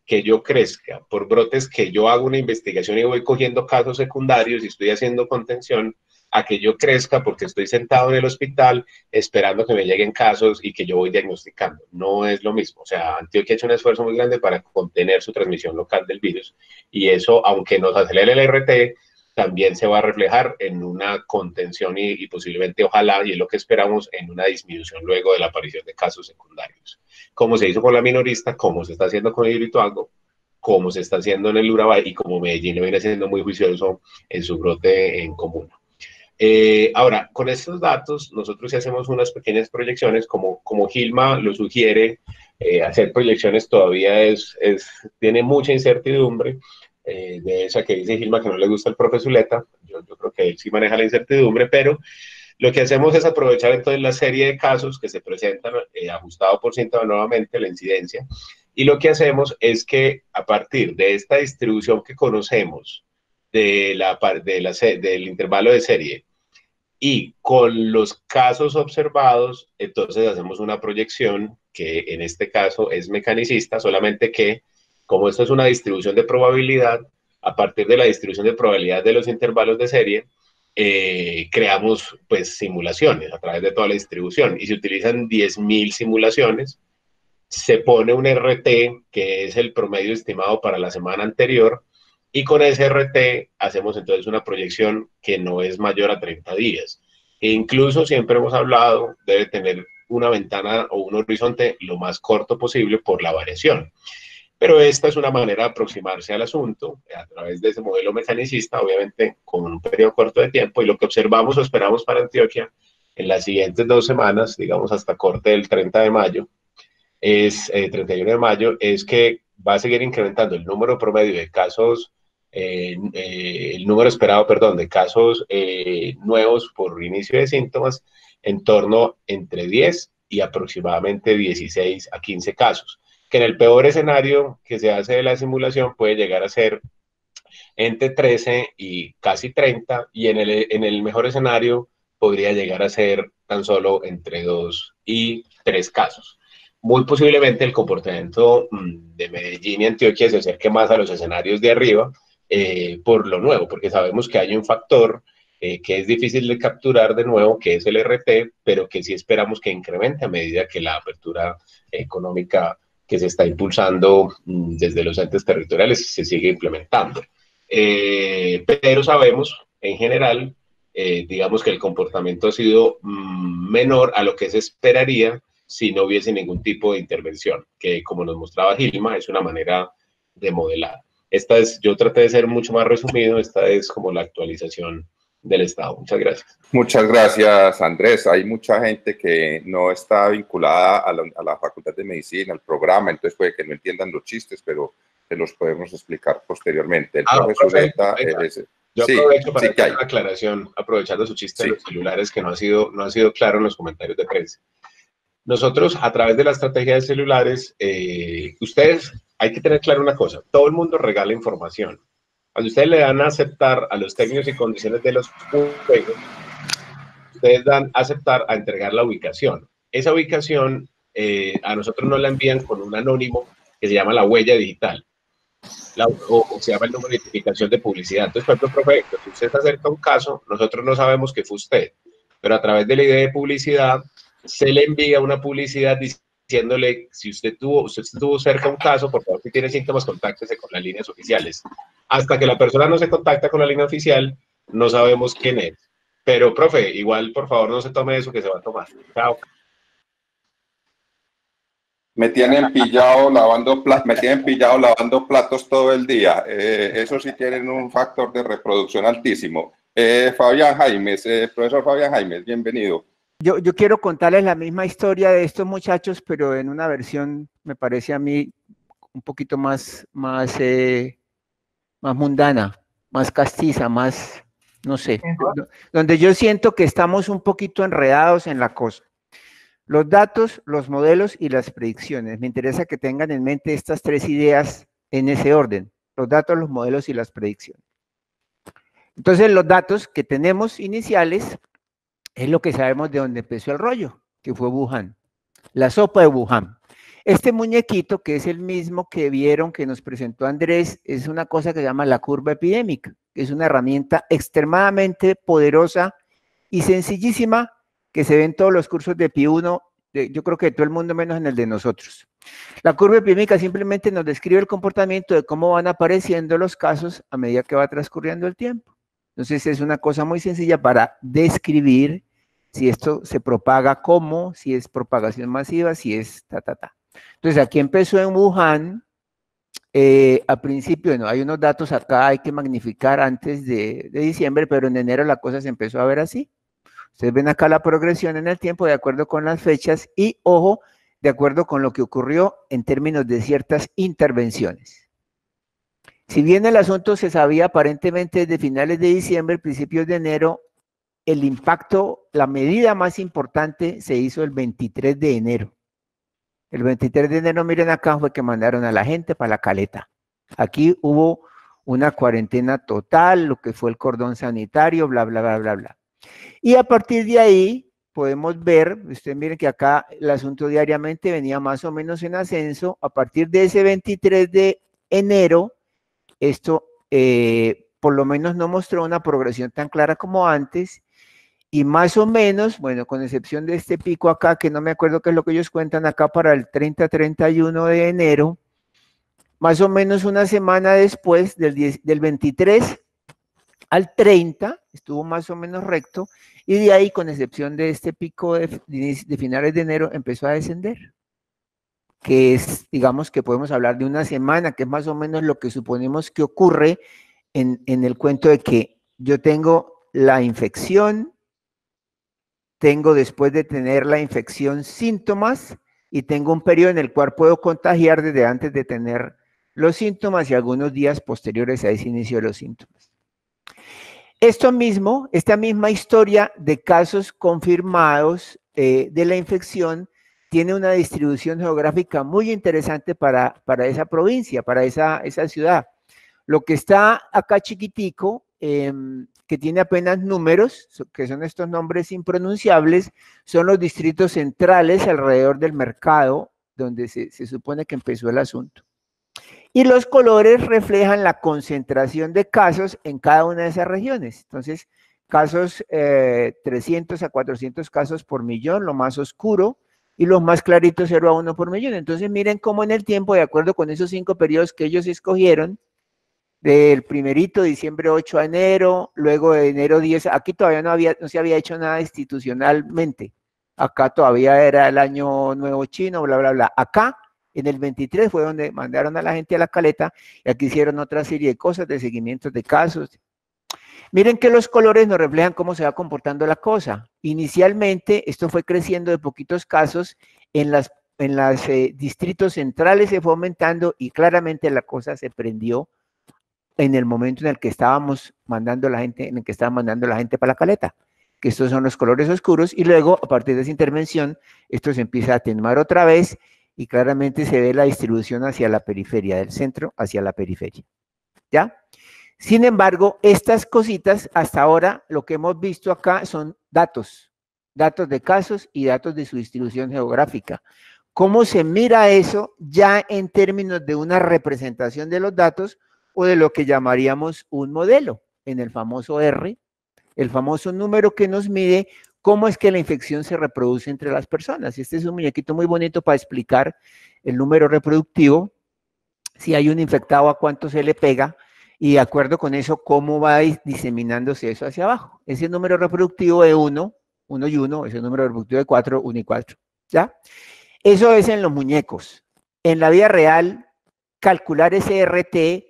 que yo crezca por brotes que yo hago una investigación y voy cogiendo casos secundarios y estoy haciendo contención, a que yo crezca porque estoy sentado en el hospital esperando que me lleguen casos y que yo voy diagnosticando. No es lo mismo. O sea, Antioquia ha hecho un esfuerzo muy grande para contener su transmisión local del virus, y eso, aunque nos acelere el RT, también se va a reflejar en una contención y posiblemente, ojalá, y es lo que esperamos, en una disminución luego de la aparición de casos secundarios. Como se hizo con la minorista, como se está haciendo con el Hidroituango, como se está haciendo en el Urabá, y como Medellín lo viene siendo muy juicioso en su brote en común. Ahora, con estos datos, nosotros hacemos unas pequeñas proyecciones, como Gilma lo sugiere, hacer proyecciones todavía tiene mucha incertidumbre, de esa que dice Gilma que no le gusta el profe Zuleta. Yo creo que él sí maneja la incertidumbre, pero lo que hacemos es aprovechar entonces la serie de casos que se presentan, ajustado por síntoma nuevamente, la incidencia, y lo que hacemos es que a partir de esta distribución que conocemos del intervalo de serie, y con los casos observados, entonces hacemos una proyección que en este caso es mecanicista, solamente que como esto es una distribución de probabilidad, a partir de la distribución de probabilidad de los intervalos de serie, creamos pues simulaciones a través de toda la distribución, y se utilizan 10.000 simulaciones se pone un RT, que es el promedio estimado para la semana anterior, y con ese RT hacemos entonces una proyección que no es mayor a 30 días. E incluso siempre hemos hablado, debe tener una ventana o un horizonte lo más corto posible por la variación. Pero esta es una manera de aproximarse al asunto a través de ese modelo mecanicista, obviamente con un periodo corto de tiempo, y lo que observamos o esperamos para Antioquia en las siguientes 2 semanas, digamos hasta corte del 30 de mayo, es 31 de mayo, es que va a seguir incrementando el número promedio de casos, el número esperado, perdón, de casos nuevos por inicio de síntomas en torno entre 10 y aproximadamente 16 a 15 casos, que en el peor escenario que se hace de la simulación puede llegar a ser entre 13 y casi 30, y en el mejor escenario podría llegar a ser tan solo entre 2 y 3 casos. Muy posiblemente el comportamiento de Medellín y Antioquia se acerque más a los escenarios de arriba por lo nuevo, porque sabemos que hay un factor que es difícil de capturar de nuevo, que es el RT, pero que sí esperamos que incremente a medida que la apertura económica que se está impulsando desde los entes territoriales se sigue implementando. Pero sabemos, en general, digamos que el comportamiento ha sido menor a lo que se esperaría si no hubiese ningún tipo de intervención, que como nos mostraba Gilma, es una manera de modelar. Esta es, yo traté de ser mucho más resumido, esta es como la actualización del Estado. Muchas gracias. Muchas gracias, Andrés. Hay mucha gente que no está vinculada a la Facultad de Medicina, al programa, entonces puede que no entiendan los chistes, pero se los podemos explicar posteriormente. El profesor Zureta, yo aprovecho para hacer una aclaración, aprovechando su chiste de los celulares, que no ha sido claro en los comentarios de prensa. Nosotros, a través de la estrategia de celulares, ustedes, hay que tener claro una cosa, todo el mundo regala información. Cuando ustedes le dan a aceptar a los términos y condiciones de los juegos, ustedes dan a aceptar a entregar la ubicación. Esa ubicación a nosotros nos la envían con un anónimo que se llama la huella digital. O se llama el número de identificación de publicidad. Entonces, por ejemplo, profe, si usted acerca un caso, nosotros no sabemos que fue usted, pero a través de la idea de publicidad se le envía una publicidad diciéndole, si usted estuvo cerca un caso, por favor, si tiene síntomas, contáctese con las líneas oficiales. Hasta que la persona no se contacta con la línea oficial, no sabemos quién es. Pero, profe, igual, por favor, no se tome eso que se va a tomar. Chao. Me tienen pillado lavando platos todo el día. Eso sí tienen un factor de reproducción altísimo. Fabián Jaimes, profesor Fabián Jaimes, bienvenido. Yo quiero contarles la misma historia de estos muchachos, pero en una versión, me parece a mí, un poquito más mundana, más castiza, más, no sé, donde yo siento que estamos un poquito enredados en la cosa. Los datos, los modelos y las predicciones. Me interesa que tengan en mente estas tres ideas en ese orden. Los datos, los modelos y las predicciones. Entonces, los datos que tenemos iniciales es lo que sabemos de dónde empezó el rollo, que fue Wuhan. La sopa de Wuhan. Este muñequito, que es el mismo que vieron que nos presentó Andrés, es una cosa que se llama la curva epidémica, que es una herramienta extremadamente poderosa y sencillísima que se ve en todos los cursos de Pi1, yo creo que de todo el mundo menos en el de nosotros. La curva epidémica simplemente nos describe el comportamiento de cómo van apareciendo los casos a medida que va transcurriendo el tiempo. Entonces es una cosa muy sencilla para describir si esto se propaga cómo, si es propagación masiva, si es Entonces aquí empezó en Wuhan, a principio, bueno, hay unos datos acá, hay que magnificar antes de diciembre, pero en enero la cosa se empezó a ver así. Ustedes ven acá la progresión en el tiempo de acuerdo con las fechas y, ojo, de acuerdo con lo que ocurrió en términos de ciertas intervenciones. Si bien el asunto se sabía aparentemente desde finales de diciembre, principios de enero, el impacto, la medida más importante se hizo el 23 de enero. El 23 de enero, miren acá, fue que mandaron a la gente para la Caleta. Aquí hubo una cuarentena total, lo que fue el cordón sanitario, bla, bla, bla, bla, bla. Y a partir de ahí podemos ver, ustedes miren que acá el asunto diariamente venía más o menos en ascenso. A partir de ese 23 de enero, esto por lo menos no mostró una progresión tan clara como antes, y más o menos, bueno, con excepción de este pico acá, que no me acuerdo qué es lo que ellos cuentan acá para el 30-31 de enero, más o menos una semana después, del 23 al 30, estuvo más o menos recto, y de ahí, con excepción de este pico de finales de enero, empezó a descender, que es, digamos que podemos hablar de una semana, que es más o menos lo que suponemos que ocurre en el cuento de que yo tengo la infección, tengo después de tener la infección síntomas y tengo un periodo en el cual puedo contagiar desde antes de tener los síntomas y algunos días posteriores a ese inicio de los síntomas. Esto mismo, esta misma historia de casos confirmados de la infección tiene una distribución geográfica muy interesante para esa provincia, para esa ciudad. Lo que está acá chiquitico, que tiene apenas números, que son estos nombres impronunciables, son los distritos centrales alrededor del mercado, donde se supone que empezó el asunto. Y los colores reflejan la concentración de casos en cada una de esas regiones. Entonces, casos 300 a 400 casos por millón, lo más oscuro, y los más claritos 0 a 1 por millón. Entonces, miren cómo en el tiempo, de acuerdo con esos 5 periodos que ellos escogieron, del primerito, diciembre 8 a enero, luego de enero 10, aquí todavía no se había hecho nada institucionalmente, acá todavía era el año nuevo chino, bla, bla, bla. Acá, en el 23 fue donde mandaron a la gente a la caleta, y aquí hicieron otra serie de cosas, de seguimientos de casos. Miren que los colores nos reflejan cómo se va comportando la cosa. Inicialmente, esto fue creciendo de poquitos casos, en los distritos centrales se fue aumentando, y claramente la cosa se prendió en el momento en el que estábamos mandando la gente, en el que estaban mandando la gente para la caleta, que estos son los colores oscuros, y luego, a partir de esa intervención, esto se empieza a atenuar otra vez, y claramente se ve la distribución hacia la periferia, del centro hacia la periferia, ¿ya? Sin embargo, estas cositas, hasta ahora, lo que hemos visto acá son datos de casos y datos de su distribución geográfica. ¿Cómo se mira eso ya en términos de una representación de los datos, o de lo que llamaríamos un modelo, en el famoso R, el famoso número que nos mide cómo es que la infección se reproduce entre las personas? Este es un muñequito muy bonito para explicar el número reproductivo, si hay un infectado a cuánto se le pega, y de acuerdo con eso, cómo va diseminándose eso hacia abajo. Ese número reproductivo de 1 y 1, ese número reproductivo de 4, 1 y 4, ¿ya? Eso es en los muñecos. En la vida real, calcular ese RT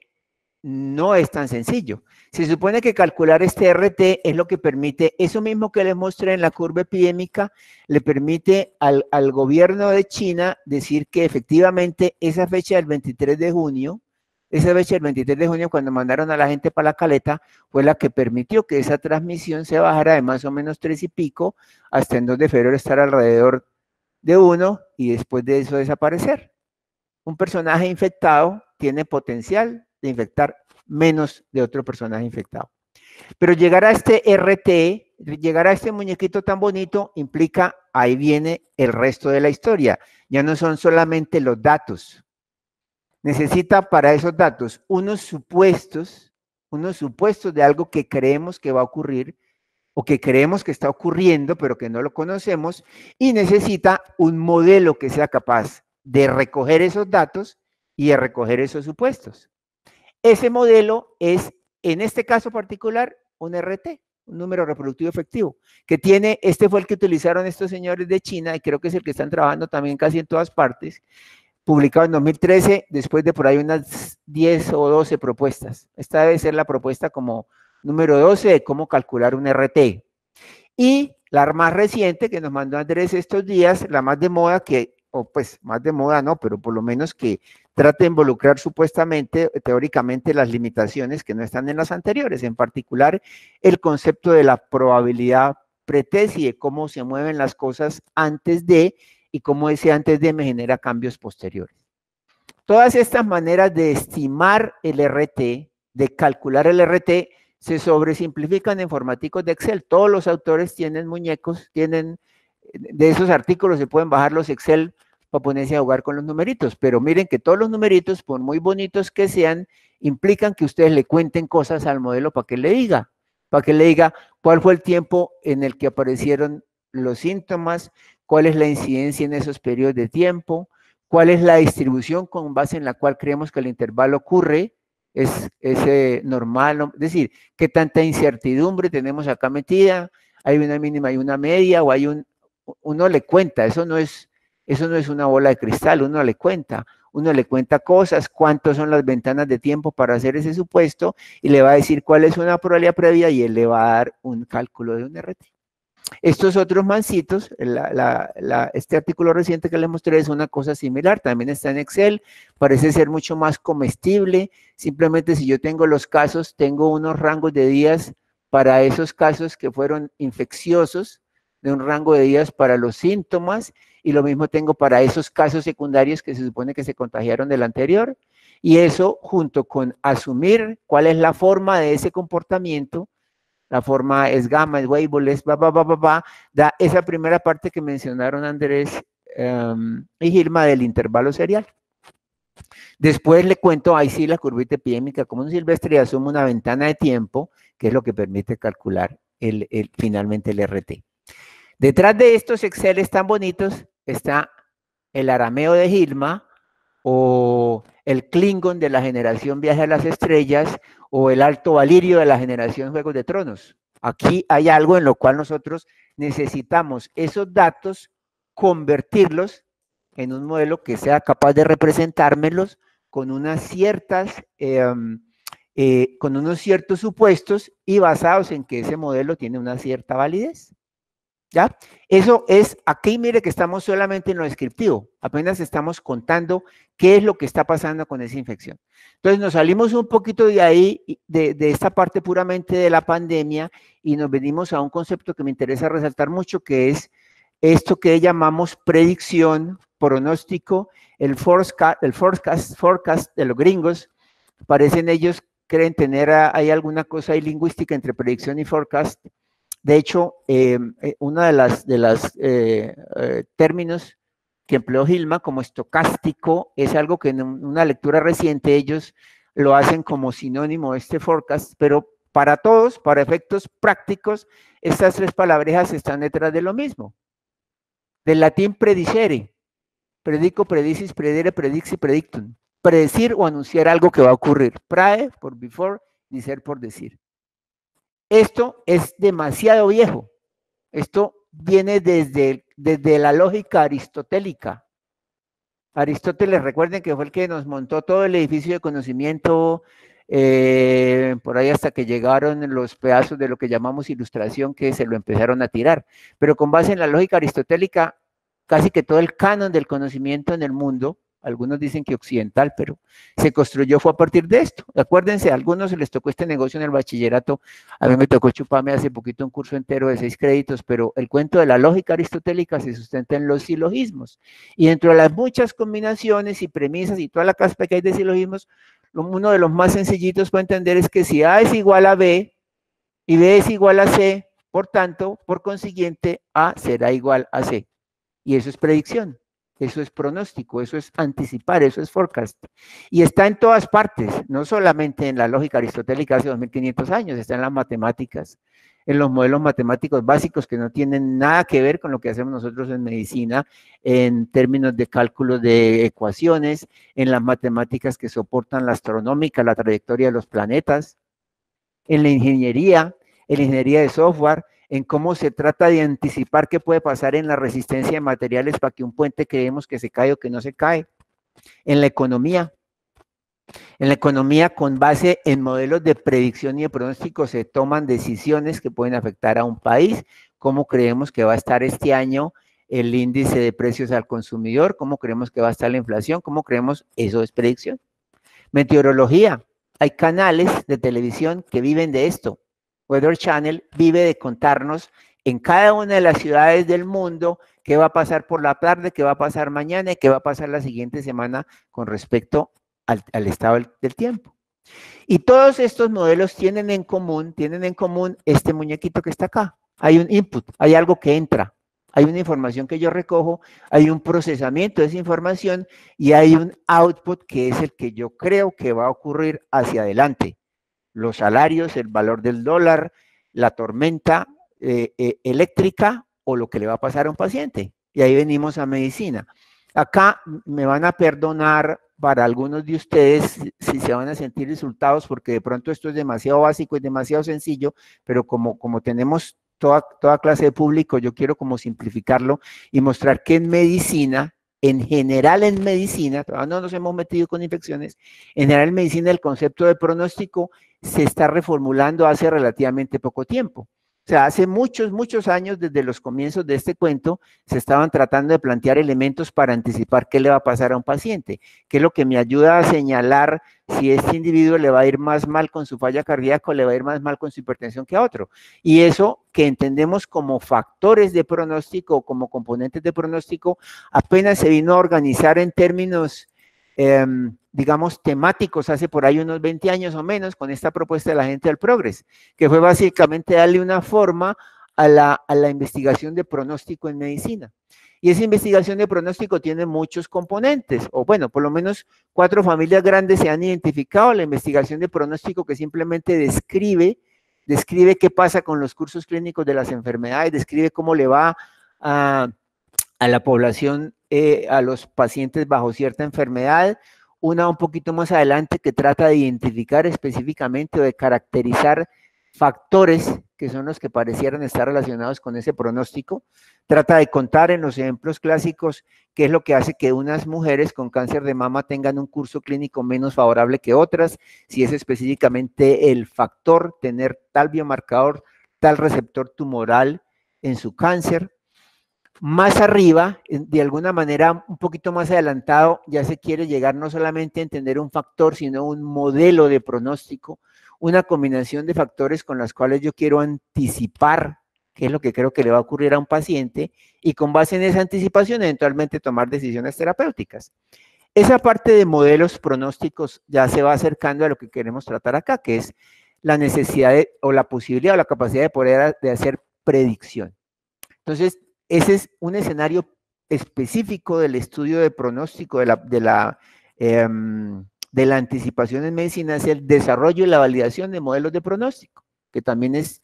no es tan sencillo. Se supone que calcular este RT es lo que permite, eso mismo que les mostré en la curva epidémica, le permite al gobierno de China decir que efectivamente esa fecha del 23 de junio, cuando mandaron a la gente para la caleta, fue la que permitió que esa transmisión se bajara de más o menos 3 y pico, hasta en 2 de febrero estar alrededor de 1, y después de eso desaparecer. Un personaje infectado tiene potencial de infectar menos de otro personaje infectado. Pero llegar a este RT, llegar a este muñequito tan bonito, implica, ahí viene el resto de la historia. Ya no son solamente los datos. Necesita para esos datos unos supuestos de algo que creemos que va a ocurrir, o que creemos que está ocurriendo, pero que no lo conocemos, y necesita un modelo que sea capaz de recoger esos datos y de recoger esos supuestos. Ese modelo es, en este caso particular, un RT, un número reproductivo efectivo, que tiene, este fue el que utilizaron estos señores de China, y creo que es el que están trabajando también casi en todas partes, publicado en 2013, después de por ahí unas 10 o 12 propuestas. Esta debe ser la propuesta como número 12 de cómo calcular un RT. Y la más reciente que nos mandó Andrés estos días, la más de moda, o pues más de moda no, pero por lo menos que trata de involucrar supuestamente, teóricamente, las limitaciones que no están en las anteriores, en particular el concepto de la probabilidad pretest y de cómo se mueven las cosas antes de, y cómo ese antes de me genera cambios posteriores. Todas estas maneras de estimar el RT, de calcular el RT, se sobresimplifican en formaticos de Excel. Todos los autores tienen muñecos, de esos artículos se pueden bajar los Excel para ponerse a jugar con los numeritos, pero miren que todos los numeritos, por muy bonitos que sean, implican que ustedes le cuenten cosas al modelo para que le diga. para que le diga cuál fue el tiempo en el que aparecieron los síntomas, cuál es la incidencia en esos periodos de tiempo, cuál es la distribución con base en la cual creemos que el intervalo ocurre, es normal, ¿no? Es decir, qué tanta incertidumbre tenemos acá metida, hay una mínima, hay una media, o hay uno le cuenta, eso no es una bola de cristal, uno le cuenta cosas, cuántas son las ventanas de tiempo para hacer ese supuesto, y le va a decir cuál es una probabilidad previa, y él le va a dar un cálculo de un RT. Estos otros mancitos, este artículo reciente que les mostré es una cosa similar, también está en Excel, parece ser mucho más comestible. Simplemente si yo tengo los casos, tengo unos rangos de días para esos casos que fueron infecciosos, de un rango de días para los síntomas, y lo mismo tengo para esos casos secundarios que se supone que se contagiaron del anterior, y eso junto con asumir cuál es la forma de ese comportamiento. La forma es gamma, es Weibull, es da esa primera parte que mencionaron Andrés y Gilma del intervalo serial. Después le cuento, ahí sí, la curvita epidémica como un silvestre, y asumo una ventana de tiempo, que es lo que permite calcular finalmente el RT. Detrás de estos Exceles tan bonitos está el arameo de Gilma, o el Klingon de la generación Viaje a las Estrellas, o el Alto Valirio de la generación Juegos de Tronos. Aquí hay algo en lo cual nosotros necesitamos esos datos, convertirlos en un modelo que sea capaz de representármelos con unas ciertas, con unos ciertos supuestos, y basados en que ese modelo tiene una cierta validez. ¿Ya? Eso es, aquí mire que estamos solamente en lo descriptivo, apenas estamos contando qué es lo que está pasando con esa infección. Entonces nos salimos un poquito de ahí, de esta parte puramente de la pandemia, y nos venimos a un concepto que me interesa resaltar mucho, que es esto que llamamos predicción, pronóstico, el forecast de los gringos. Parecen ellos, creen tener hay alguna cosa ahí lingüística entre predicción y forecast. De hecho, uno de los términos que empleó Gilma como estocástico es algo que en una lectura reciente ellos lo hacen como sinónimo de este forecast, pero para todos, para efectos prácticos, estas tres palabrejas están detrás de lo mismo. Del latín predicere, predico, predicis, predire, predixi, predictum. Predecir o anunciar algo que va a ocurrir. Prae por before, dicer por decir. Esto es demasiado viejo. Esto viene desde la lógica aristotélica. Aristóteles, recuerden que fue el que nos montó todo el edificio de conocimiento, por ahí hasta que llegaron los pedazos de lo que llamamos ilustración, que se lo empezaron a tirar. Pero con base en la lógica aristotélica, casi que todo el canon del conocimiento en el mundo, algunos dicen que occidental, pero se construyó fue a partir de esto. Acuérdense, a algunos se les tocó este negocio en el bachillerato, a mí me tocó chuparme hace poquito un curso entero de 6 créditos, pero el cuento de la lógica aristotélica se sustenta en los silogismos, y dentro de las muchas combinaciones y premisas y toda la caspa que hay de silogismos, uno de los más sencillitos para entender es que si A es igual a B, y B es igual a C, por tanto, por consiguiente, A será igual a C, y eso es predicción. Eso es pronóstico, eso es anticipar, eso es forecast. Y está en todas partes, no solamente en la lógica aristotélica hace 2500 años, está en las matemáticas, en los modelos matemáticos básicos que no tienen nada que ver con lo que hacemos nosotros en medicina, en términos de cálculo de ecuaciones, en las matemáticas que soportan la astronómica, la trayectoria de los planetas, en la ingeniería de software, en cómo se trata de anticipar qué puede pasar en la resistencia de materiales para que un puente creemos que se cae o que no se cae. En la economía con base en modelos de predicción y de pronóstico se toman decisiones que pueden afectar a un país, cómo creemos que va a estar este año el índice de precios al consumidor, cómo creemos que va a estar la inflación, cómo creemos, eso es predicción. Meteorología, hay canales de televisión que viven de esto. Weather Channel vive de contarnos en cada una de las ciudades del mundo qué va a pasar por la tarde, qué va a pasar mañana y qué va a pasar la siguiente semana con respecto al estado del tiempo. Y todos estos modelos tienen en común este muñequito que está acá. Hay un input, hay algo que entra, hay una información que yo recojo, hay un procesamiento de esa información y hay un output que es el que yo creo que va a ocurrir hacia adelante. Los salarios, el valor del dólar, la tormenta eléctrica o lo que le va a pasar a un paciente. Y ahí venimos a medicina. Acá me van a perdonar para algunos de ustedes si se van a sentir insultados porque de pronto esto es demasiado básico y demasiado sencillo, pero como tenemos toda clase de público, yo quiero como simplificarlo y mostrar que en medicina, en general en medicina, todavía no nos hemos metido con infecciones, en general en medicina el concepto de pronóstico se está reformulando hace relativamente poco tiempo. O sea, hace muchos, muchos años, desde los comienzos de este cuento, se estaban tratando de plantear elementos para anticipar qué le va a pasar a un paciente, qué es lo que me ayuda a señalar si este individuo le va a ir más mal con su falla cardíaca o le va a ir más mal con su hipertensión que a otro. Y eso que entendemos como factores de pronóstico o como componentes de pronóstico, apenas se vino a organizar en términos digamos, temáticos hace por ahí unos 20 años o menos con esta propuesta de la gente del Progress, que fue básicamente darle una forma a la investigación de pronóstico en medicina. Y esa investigación de pronóstico tiene muchos componentes, o bueno, por lo menos 4 familias grandes se han identificado. La investigación de pronóstico que simplemente describe qué pasa con los cursos clínicos de las enfermedades, describe cómo le va a la población, a los pacientes bajo cierta enfermedad. Una un poquito más adelante que trata de identificar específicamente o de caracterizar factores que son los que parecieran estar relacionados con ese pronóstico. Trata de contar en los ejemplos clásicos qué es lo que hace que unas mujeres con cáncer de mama tengan un curso clínico menos favorable que otras, si es específicamente el factor tener tal biomarcador, tal receptor tumoral en su cáncer. Más arriba, de alguna manera un poquito más adelantado, ya se quiere llegar no solamente a entender un factor, sino un modelo de pronóstico, una combinación de factores con las cuales yo quiero anticipar qué es lo que creo que le va a ocurrir a un paciente y con base en esa anticipación eventualmente tomar decisiones terapéuticas. Esa parte de modelos pronósticos ya se va acercando a lo que queremos tratar acá, que es la necesidad o la posibilidad o la capacidad de poder hacer predicción. Entonces, ese es un escenario específico del estudio de pronóstico, de la anticipación en medicina, es el desarrollo y la validación de modelos de pronóstico, que también es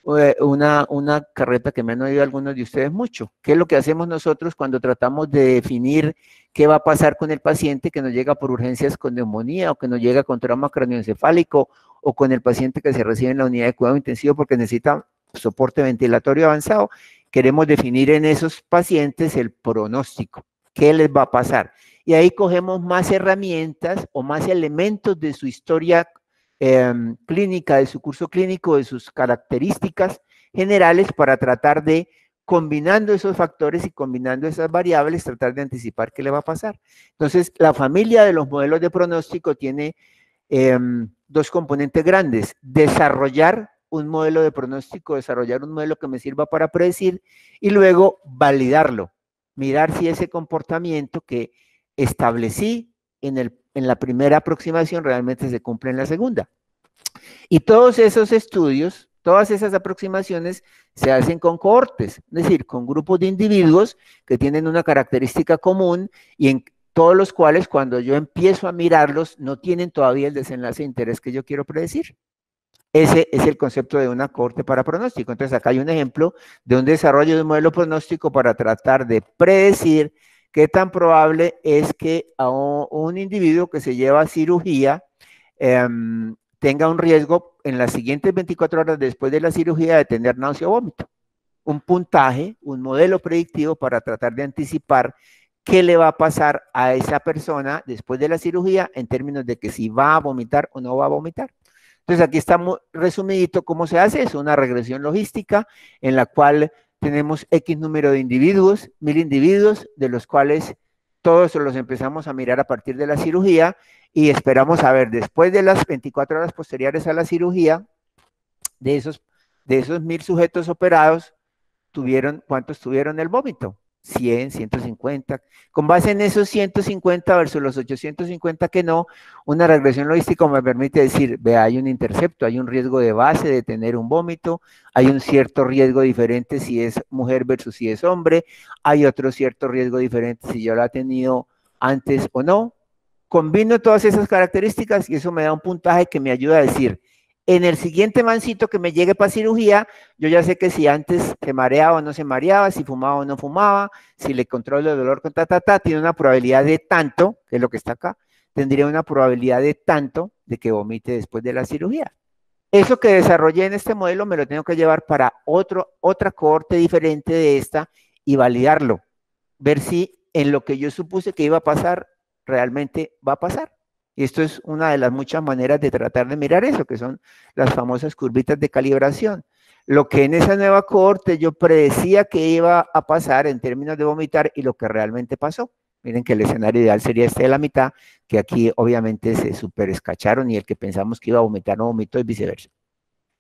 una carreta que me han oído algunos de ustedes mucho. ¿Qué es lo que hacemos nosotros cuando tratamos de definir qué va a pasar con el paciente que nos llega por urgencias con neumonía o que nos llega con trauma craneoencefálico o con el paciente que se recibe en la unidad de cuidado intensivo porque necesita soporte ventilatorio avanzado? Queremos definir en esos pacientes el pronóstico, qué les va a pasar. Y ahí cogemos más herramientas o más elementos de su historia clínica, de su curso clínico, de sus características generales para tratar de, combinando esos factores y combinando esas variables, tratar de anticipar qué le va a pasar. Entonces, la familia de los modelos de pronóstico tiene 2 componentes grandes: desarrollar un modelo de pronóstico, desarrollar un modelo que me sirva para predecir y luego validarlo, mirar si ese comportamiento que establecí en la primera aproximación realmente se cumple en la segunda. Y todos esos estudios, todas esas aproximaciones se hacen con cohortes, es decir, con grupos de individuos que tienen una característica común y en todos los cuales cuando yo empiezo a mirarlos no tienen todavía el desenlace de interés que yo quiero predecir. Ese es el concepto de una cohorte para pronóstico. Entonces acá hay un ejemplo de un desarrollo de un modelo pronóstico para tratar de predecir qué tan probable es que a un individuo que se lleva a cirugía tenga un riesgo en las siguientes 24 horas después de la cirugía de tener náusea o vómito. Un puntaje, un modelo predictivo para tratar de anticipar qué le va a pasar a esa persona después de la cirugía en términos de que si va a vomitar o no va a vomitar. Entonces aquí está resumidito cómo se hace. Es una regresión logística en la cual tenemos X número de individuos, 1000 individuos, de los cuales todos los empezamos a mirar a partir de la cirugía y esperamos a ver después de las 24 horas posteriores a la cirugía, de esos 1000 sujetos operados, ¿cuántos tuvieron el vómito? 100, 150, con base en esos 150 versus los 850 que no, una regresión logística me permite decir, vea, hay un intercepto, hay un riesgo de base de tener un vómito, hay un cierto riesgo diferente si es mujer versus si es hombre, hay otro cierto riesgo diferente si yo lo he tenido antes o no. Combino todas esas características y eso me da un puntaje que me ayuda a decir, en el siguiente mancito que me llegue para cirugía, yo ya sé que si antes se mareaba o no se mareaba, si fumaba o no fumaba, si le controlo el dolor con tiene una probabilidad de tanto, que es lo que está acá, tendría una probabilidad de tanto de que vomite después de la cirugía. Eso que desarrollé en este modelo me lo tengo que llevar para otra cohorte diferente de esta y validarlo, ver si en lo que yo supuse que iba a pasar, realmente va a pasar. Y esto es una de las muchas maneras de tratar de mirar eso, que son las famosas curvitas de calibración. Lo que en esa nueva cohorte yo predecía que iba a pasar en términos de vomitar y lo que realmente pasó. Miren que el escenario ideal sería este de la mitad, que aquí obviamente se super escacharon y el que pensamos que iba a vomitar no vomitó y viceversa.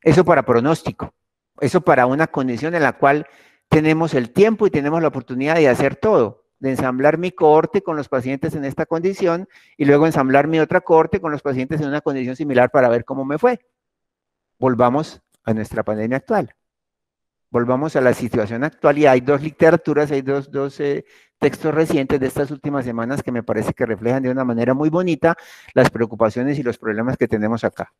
Eso para pronóstico, eso para una condición en la cual tenemos el tiempo y tenemos la oportunidad de hacer todo, de ensamblar mi cohorte con los pacientes en esta condición y luego ensamblar mi otra cohorte con los pacientes en una condición similar para ver cómo me fue. Volvamos a nuestra pandemia actual. Volvamos a la situación actual y hay dos literaturas, hay dos textos recientes de estas últimas semanas que me parece que reflejan de una manera muy bonita las preocupaciones y los problemas que tenemos acá.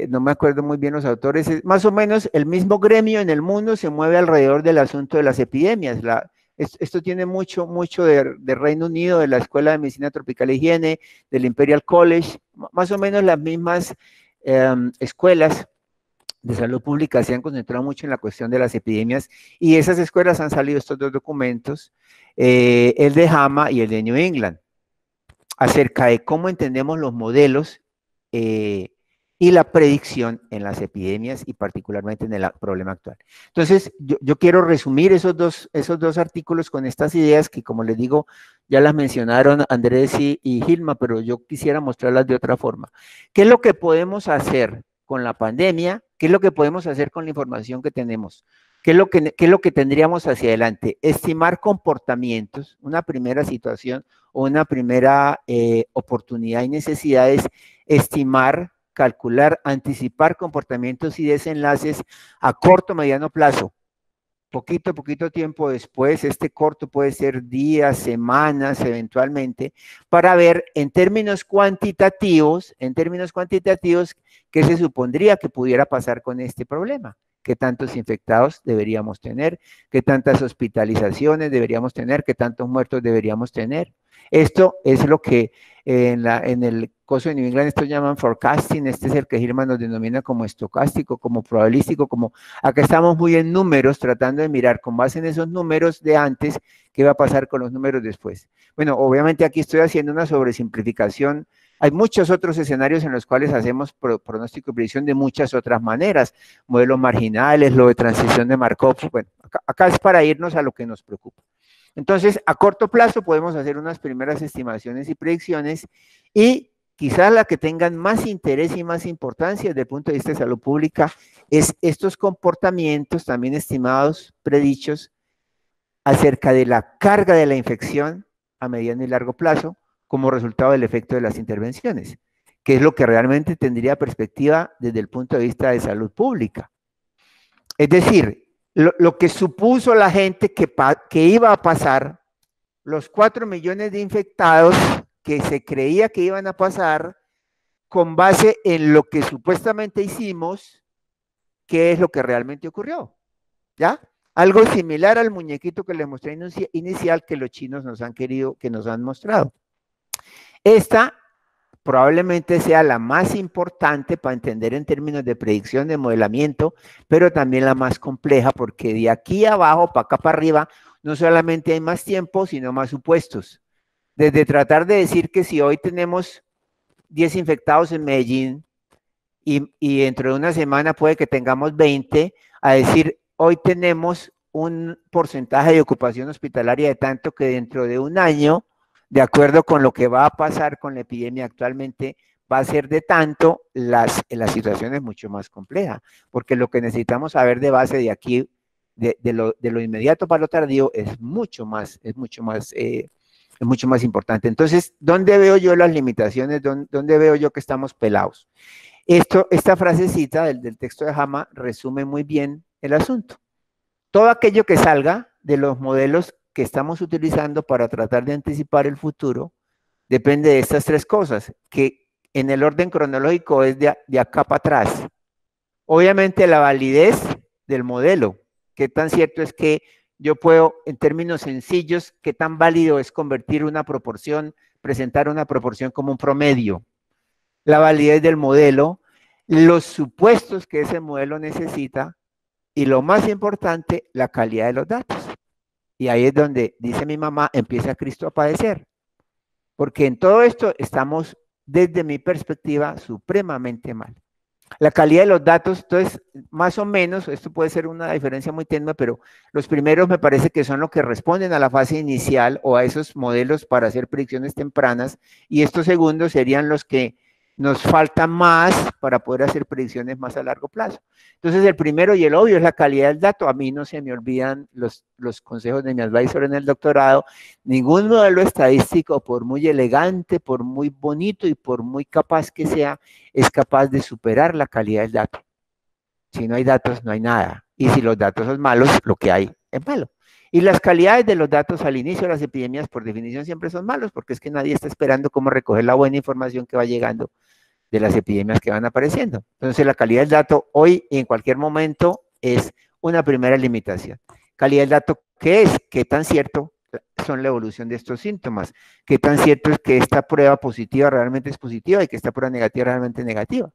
No me acuerdo muy bien los autores, más o menos el mismo gremio en el mundo se mueve alrededor del asunto de las epidemias. Esto tiene mucho de Reino Unido, de la Escuela de Medicina Tropical e Higiene, del Imperial College, más o menos las mismas escuelas de salud pública se han concentrado mucho en la cuestión de las epidemias y esas escuelas han salido estos dos documentos, el de JAMA y el de New England, acerca de cómo entendemos los modelos y la predicción en las epidemias y particularmente en el problema actual. Entonces, yo quiero resumir esos dos artículos con estas ideas que, como les digo, ya las mencionaron Andrés y Gilma, pero yo quisiera mostrarlas de otra forma. ¿Qué es lo que podemos hacer con la pandemia? ¿Qué es lo que podemos hacer con la información que tenemos? ¿Qué es lo que tendríamos hacia adelante? Estimar comportamientos, una primera situación o una primera oportunidad y necesidad es estimar, calcular, anticipar comportamientos y desenlaces a corto, mediano plazo. Poquito tiempo después, este corto puede ser días, semanas, eventualmente, para ver en términos cuantitativos, qué se supondría que pudiera pasar con este problema. ¿Qué tantos infectados deberíamos tener? ¿Qué tantas hospitalizaciones deberíamos tener? ¿Qué tantos muertos deberíamos tener? Esto es lo que en el coso de New England esto llaman forecasting, este es el que Gilman nos denomina como estocástico, como probabilístico, como acá estamos muy en números, tratando de mirar con base en esos números de antes, qué va a pasar con los números después. Bueno, obviamente aquí estoy haciendo una sobresimplificación. Hay muchos otros escenarios en los cuales hacemos pronóstico y predicción de muchas otras maneras, modelos marginales, lo de transición de Markov. Bueno, acá es para irnos a lo que nos preocupa. Entonces, a corto plazo podemos hacer unas primeras estimaciones y predicciones y quizás la que tengan más interés y más importancia desde el punto de vista de salud pública es estos comportamientos también estimados, predichos, acerca de la carga de la infección a mediano y largo plazo como resultado del efecto de las intervenciones, que es lo que realmente tendría perspectiva desde el punto de vista de salud pública. Es decir, lo que supuso la gente que iba a pasar, los 4 millones de infectados que se creía que iban a pasar con base en lo que supuestamente hicimos, ¿qué es lo que realmente ocurrió? ¿Ya? Algo similar al muñequito que les mostré inicial que los chinos nos han querido, que nos han mostrado. Esta probablemente sea la más importante para entender en términos de predicción, de modelamiento, pero también la más compleja porque de aquí abajo para acá para arriba no solamente hay más tiempo, sino más supuestos. Desde tratar de decir que si hoy tenemos 10 infectados en Medellín y dentro de una semana puede que tengamos 20, a decir hoy tenemos un porcentaje de ocupación hospitalaria de tanto que dentro de un año, de acuerdo con lo que va a pasar con la epidemia actualmente, va a ser de tanto, la situación es mucho más compleja, porque lo que necesitamos saber de base de aquí, de lo inmediato para lo tardío, es mucho más importante. Entonces, ¿dónde veo yo las limitaciones? ¿Dónde veo yo que estamos pelados? Esta frasecita del texto de JAMA resume muy bien el asunto. Todo aquello que salga de los modelos que estamos utilizando para tratar de anticipar el futuro depende de estas tres cosas, que en el orden cronológico es de acá para atrás. Obviamente la validez del modelo, qué tan cierto es que yo puedo, en términos sencillos, qué tan válido es convertir una proporción, presentar una proporción como un promedio. La validez del modelo, los supuestos que ese modelo necesita y lo más importante, la calidad de los datos. Y ahí es donde, dice mi mamá, empieza Cristo a padecer. Porque en todo esto estamos, desde mi perspectiva, supremamente mal. La calidad de los datos, entonces, más o menos, esto puede ser una diferencia muy tenue, pero los primeros me parece que son los que responden a la fase inicial o a esos modelos para hacer predicciones tempranas, y estos segundos serían los que nos faltan más para poder hacer predicciones más a largo plazo. Entonces, el primero y el obvio es la calidad del dato. A mí no se me olvidan los consejos de mi advisor en el doctorado. Ningún modelo estadístico, por muy elegante, por muy bonito y por muy capaz que sea, es capaz de superar la calidad del dato. Si no hay datos, no hay nada. Y si los datos son malos, lo que hay es malo. Y las calidades de los datos al inicio de las epidemias, por definición, siempre son malos, porque es que nadie está esperando cómo recoger la buena información que va llegando de las epidemias que van apareciendo. Entonces, la calidad del dato hoy y en cualquier momento es una primera limitación. Calidad del dato, ¿qué es? ¿Qué tan cierto son la evolución de estos síntomas? ¿Qué tan cierto es que esta prueba positiva realmente es positiva y que esta prueba negativa realmente es negativa?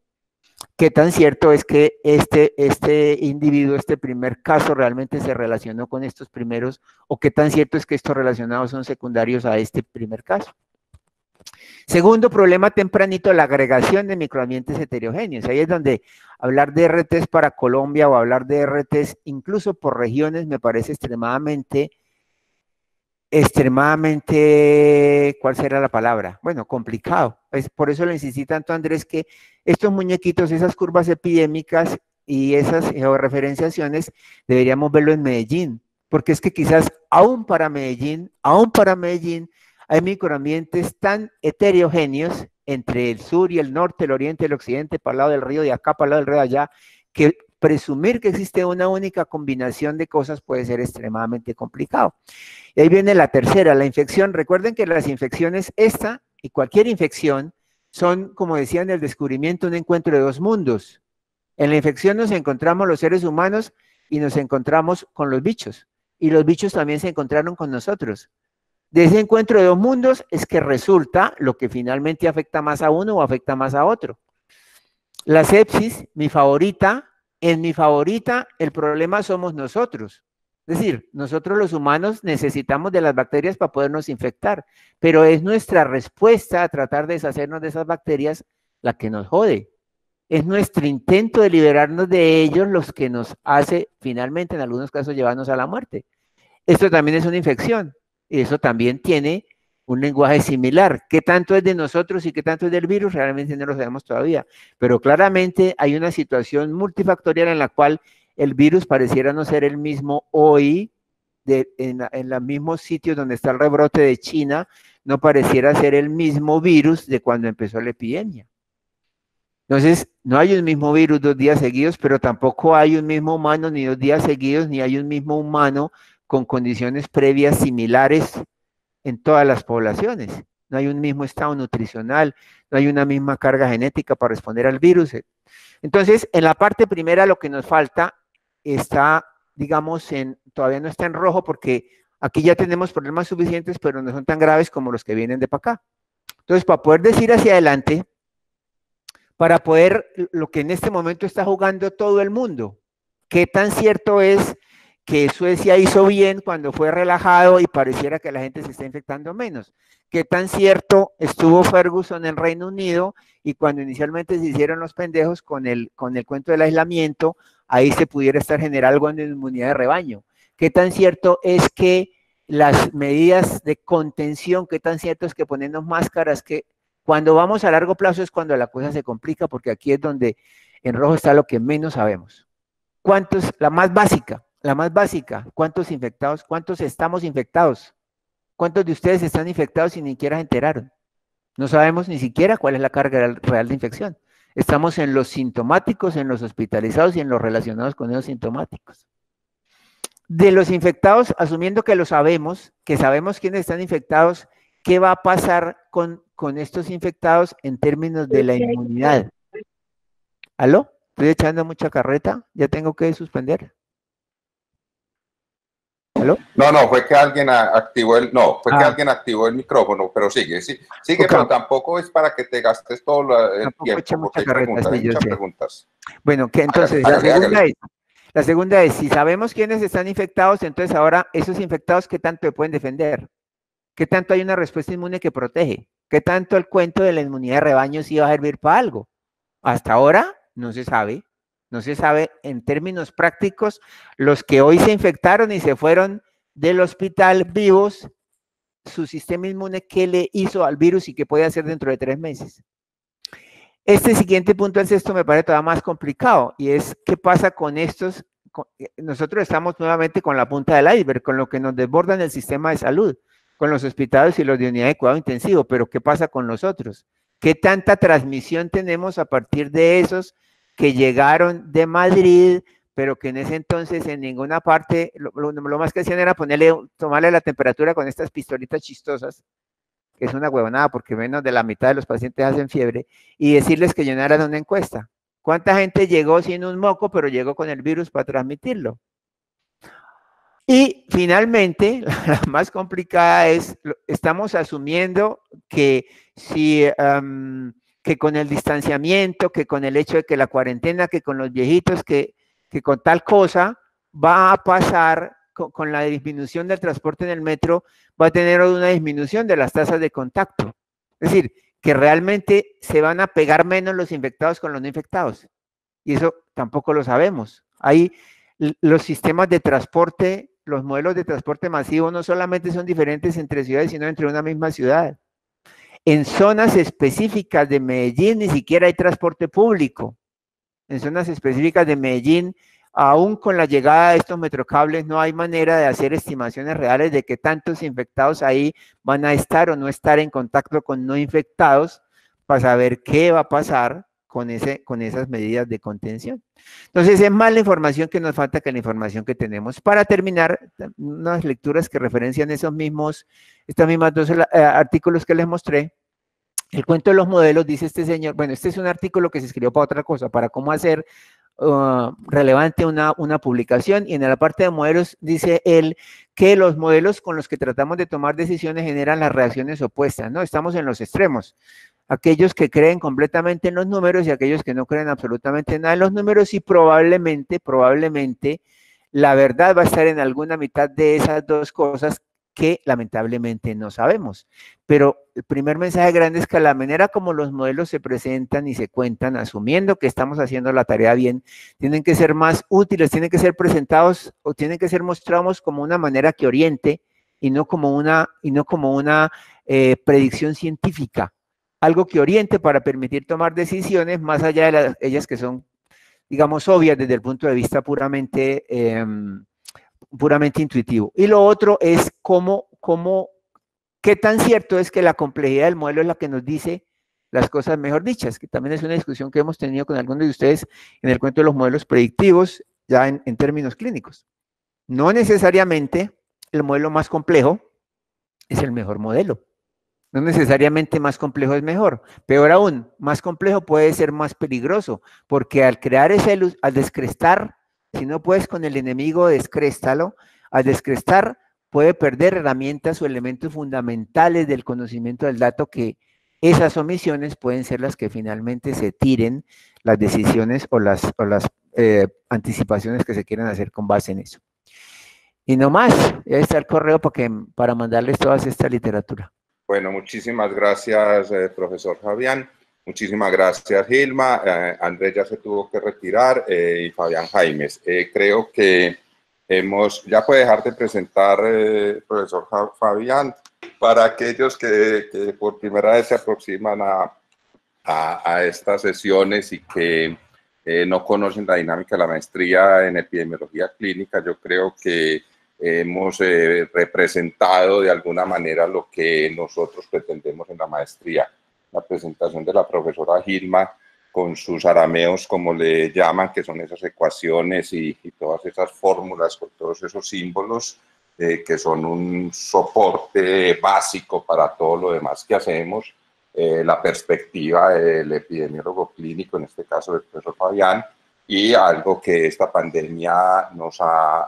¿Qué tan cierto es que este individuo, este primer caso realmente se relacionó con estos primeros? ¿O qué tan cierto es que estos relacionados son secundarios a este primer caso? Segundo problema tempranito, la agregación de microambientes heterogéneos. Ahí es donde hablar de RTs para Colombia o hablar de RTs incluso por regiones me parece extremadamente, ¿cuál será la palabra? Bueno, complicado. Por eso le insistí tanto a Andrés que estos muñequitos, esas curvas epidémicas y esas georreferenciaciones deberíamos verlo en Medellín, porque es que quizás aún para Medellín, hay microambientes tan heterogéneos entre el sur y el norte, el oriente, el occidente, para el lado del río de acá, para el lado del río de allá, que presumir que existe una única combinación de cosas puede ser extremadamente complicado. Y ahí viene la tercera, la infección. Recuerden que las infecciones, esta y cualquier infección, son, como decía en el descubrimiento, un encuentro de dos mundos. En la infección nos encontramos los seres humanos y nos encontramos con los bichos. Y los bichos también se encontraron con nosotros. De ese encuentro de dos mundos es que resulta lo que finalmente afecta más a uno o afecta más a otro. La sepsis, mi favorita, en mi favorita el problema somos nosotros. Es decir, nosotros los humanos necesitamos de las bacterias para podernos infectar, pero es nuestra respuesta a tratar de deshacernos de esas bacterias la que nos jode. Es nuestro intento de liberarnos de ellos los que nos hace finalmente en algunos casos llevarnos a la muerte. Esto también es una infección. Y eso también tiene un lenguaje similar. ¿Qué tanto es de nosotros y qué tanto es del virus? Realmente no lo sabemos todavía. Pero claramente hay una situación multifactorial en la cual el virus pareciera no ser el mismo hoy, en los mismos sitios donde está el rebrote de China, no pareciera ser el mismo virus de cuando empezó la epidemia. Entonces, no hay un mismo virus 2 días seguidos, pero tampoco hay un mismo humano ni 2 días seguidos, ni hay un mismo humano con condiciones previas similares en todas las poblaciones. No hay un mismo estado nutricional, no hay una misma carga genética para responder al virus. Entonces, en la parte primera lo que nos falta está, digamos, todavía no está en rojo porque aquí ya tenemos problemas suficientes, pero no son tan graves como los que vienen de para acá. Entonces, para poder decir hacia adelante, para poder, lo que en este momento está jugando todo el mundo, ¿qué tan cierto es que Suecia hizo bien cuando fue relajado y pareciera que la gente se está infectando menos? ¿Qué tan cierto estuvo Ferguson en Reino Unido y cuando inicialmente se hicieron los pendejos con el cuento del aislamiento, ahí se pudiera estar generando algo de inmunidad de rebaño? ¿Qué tan cierto es que las medidas de contención, qué tan cierto es que ponernos máscaras, que cuando vamos a largo plazo es cuando la cosa se complica, porque aquí es donde en rojo está lo que menos sabemos? ¿Cuántos? La más básica, ¿cuántos infectados? ¿Cuántos estamos infectados? ¿Cuántos de ustedes están infectados y ni siquiera se enteraron? No sabemos ni siquiera cuál es la carga real de infección. Estamos en los sintomáticos, en los hospitalizados y en los relacionados con esos sintomáticos. De los infectados, asumiendo que lo sabemos, que sabemos quiénes están infectados, ¿qué va a pasar con con estos infectados en términos de la inmunidad? ¿Aló? ¿Estoy echando mucha carreta? ¿Ya tengo que suspender? ¿Aló? No, fue que alguien activó que alguien activó el micrófono, pero sigue, sigue, okay. Pero tampoco es para que te gastes todo el tiempo, porque hay muchas preguntas. Bueno, que entonces la segunda es, si sabemos quiénes están infectados, entonces ahora esos infectados, ¿qué tanto se pueden defender? ¿Qué tanto hay una respuesta inmune que protege? ¿Qué tanto el cuento de la inmunidad de rebaño sí va a servir para algo? Hasta ahora no se sabe. No se sabe en términos prácticos. Los que hoy se infectaron y se fueron del hospital vivos, su sistema inmune, ¿qué le hizo al virus y qué puede hacer dentro de 3 meses? Este siguiente punto, el sexto, me parece todavía más complicado, y es qué pasa con estos. Nosotros estamos nuevamente con la punta del iceberg, con lo que nos desborda en el sistema de salud, con los hospitales y los de unidad de cuidado intensivo, pero ¿qué pasa con los otros? ¿Qué tanta transmisión tenemos a partir de esos que llegaron de Madrid, pero que en ese entonces en ninguna parte, lo más que hacían era tomarle la temperatura con estas pistolitas chistosas, que es una huevonada porque menos de la mitad de los pacientes hacen fiebre, y decirles que llenaran una encuesta? ¿Cuánta gente llegó sin un moco, pero llegó con el virus para transmitirlo? Y finalmente, la más complicada es, estamos asumiendo que que con el distanciamiento, que con el hecho de que la cuarentena, que con los viejitos, que con tal cosa va a pasar con la disminución del transporte en el metro, va a tener una disminución de las tasas de contacto. Es decir, que realmente se van a pegar menos los infectados con los no infectados. Y eso tampoco lo sabemos. Hay los sistemas de transporte, los modelos de transporte masivo no solamente son diferentes entre ciudades, sino entre una misma ciudad. En zonas específicas de Medellín ni siquiera hay transporte público. En zonas específicas de Medellín, aún con la llegada de estos metrocables, no hay manera de hacer estimaciones reales de qué tantos infectados ahí van a estar o no estar en contacto con no infectados para saber qué va a pasar con esas medidas de contención. Entonces, es más la información que nos falta que la información que tenemos. Para terminar, unas lecturas que referencian estas mismas 2 artículos que les mostré. El cuento de los modelos, dice este señor, bueno, este es un artículo que se escribió para otra cosa, para cómo hacer relevante una publicación, y en la parte de modelos dice él que los modelos con los que tratamos de tomar decisiones generan las reacciones opuestas, ¿no? Estamos en los extremos. Aquellos que creen completamente en los números y aquellos que no creen absolutamente nada en los números, y probablemente la verdad va a estar en alguna mitad de esas dos cosas que lamentablemente no sabemos. Pero el primer mensaje grande es que la manera como los modelos se presentan y se cuentan, asumiendo que estamos haciendo la tarea bien, tienen que ser más útiles, tienen que ser presentados o tienen que ser mostrados como una manera que oriente y no como una predicción científica. Algo que oriente para permitir tomar decisiones más allá de ellas que son, digamos, obvias desde el punto de vista puramente intuitivo. Y lo otro es qué tan cierto es que la complejidad del modelo es la que nos dice las cosas mejor dichas, que también es una discusión que hemos tenido con algunos de ustedes en el cuento de los modelos predictivos, ya en términos clínicos. No necesariamente el modelo más complejo es el mejor modelo. No necesariamente más complejo es mejor. Peor aún, más complejo puede ser más peligroso, porque al crear al descrestar, si no puedes con el enemigo, descréstalo. Al descrestar, puede perder herramientas o elementos fundamentales del conocimiento del dato, que esas omisiones pueden ser las que finalmente se tiren las decisiones o las anticipaciones que se quieran hacer con base en eso. Y no más, ya está el correo para mandarles toda esta literatura. Bueno, muchísimas gracias, profesor Fabián. Muchísimas gracias, Gilma. Andrés ya se tuvo que retirar y Fabián Jaimes. Creo que ya puede dejar de presentar, profesor Fabián, para aquellos que por primera vez se aproximan a estas sesiones y que no conocen la dinámica de la maestría en epidemiología clínica. Yo creo que hemos representado de alguna manera lo que nosotros pretendemos en la maestría. La presentación de la profesora Gilma con sus arameos, como le llaman, que son esas ecuaciones y todas esas fórmulas, con todos esos símbolos, que son un soporte básico para todo lo demás que hacemos. la perspectiva del epidemiólogo clínico, en este caso del profesor Fabián, y algo que esta pandemia nos ha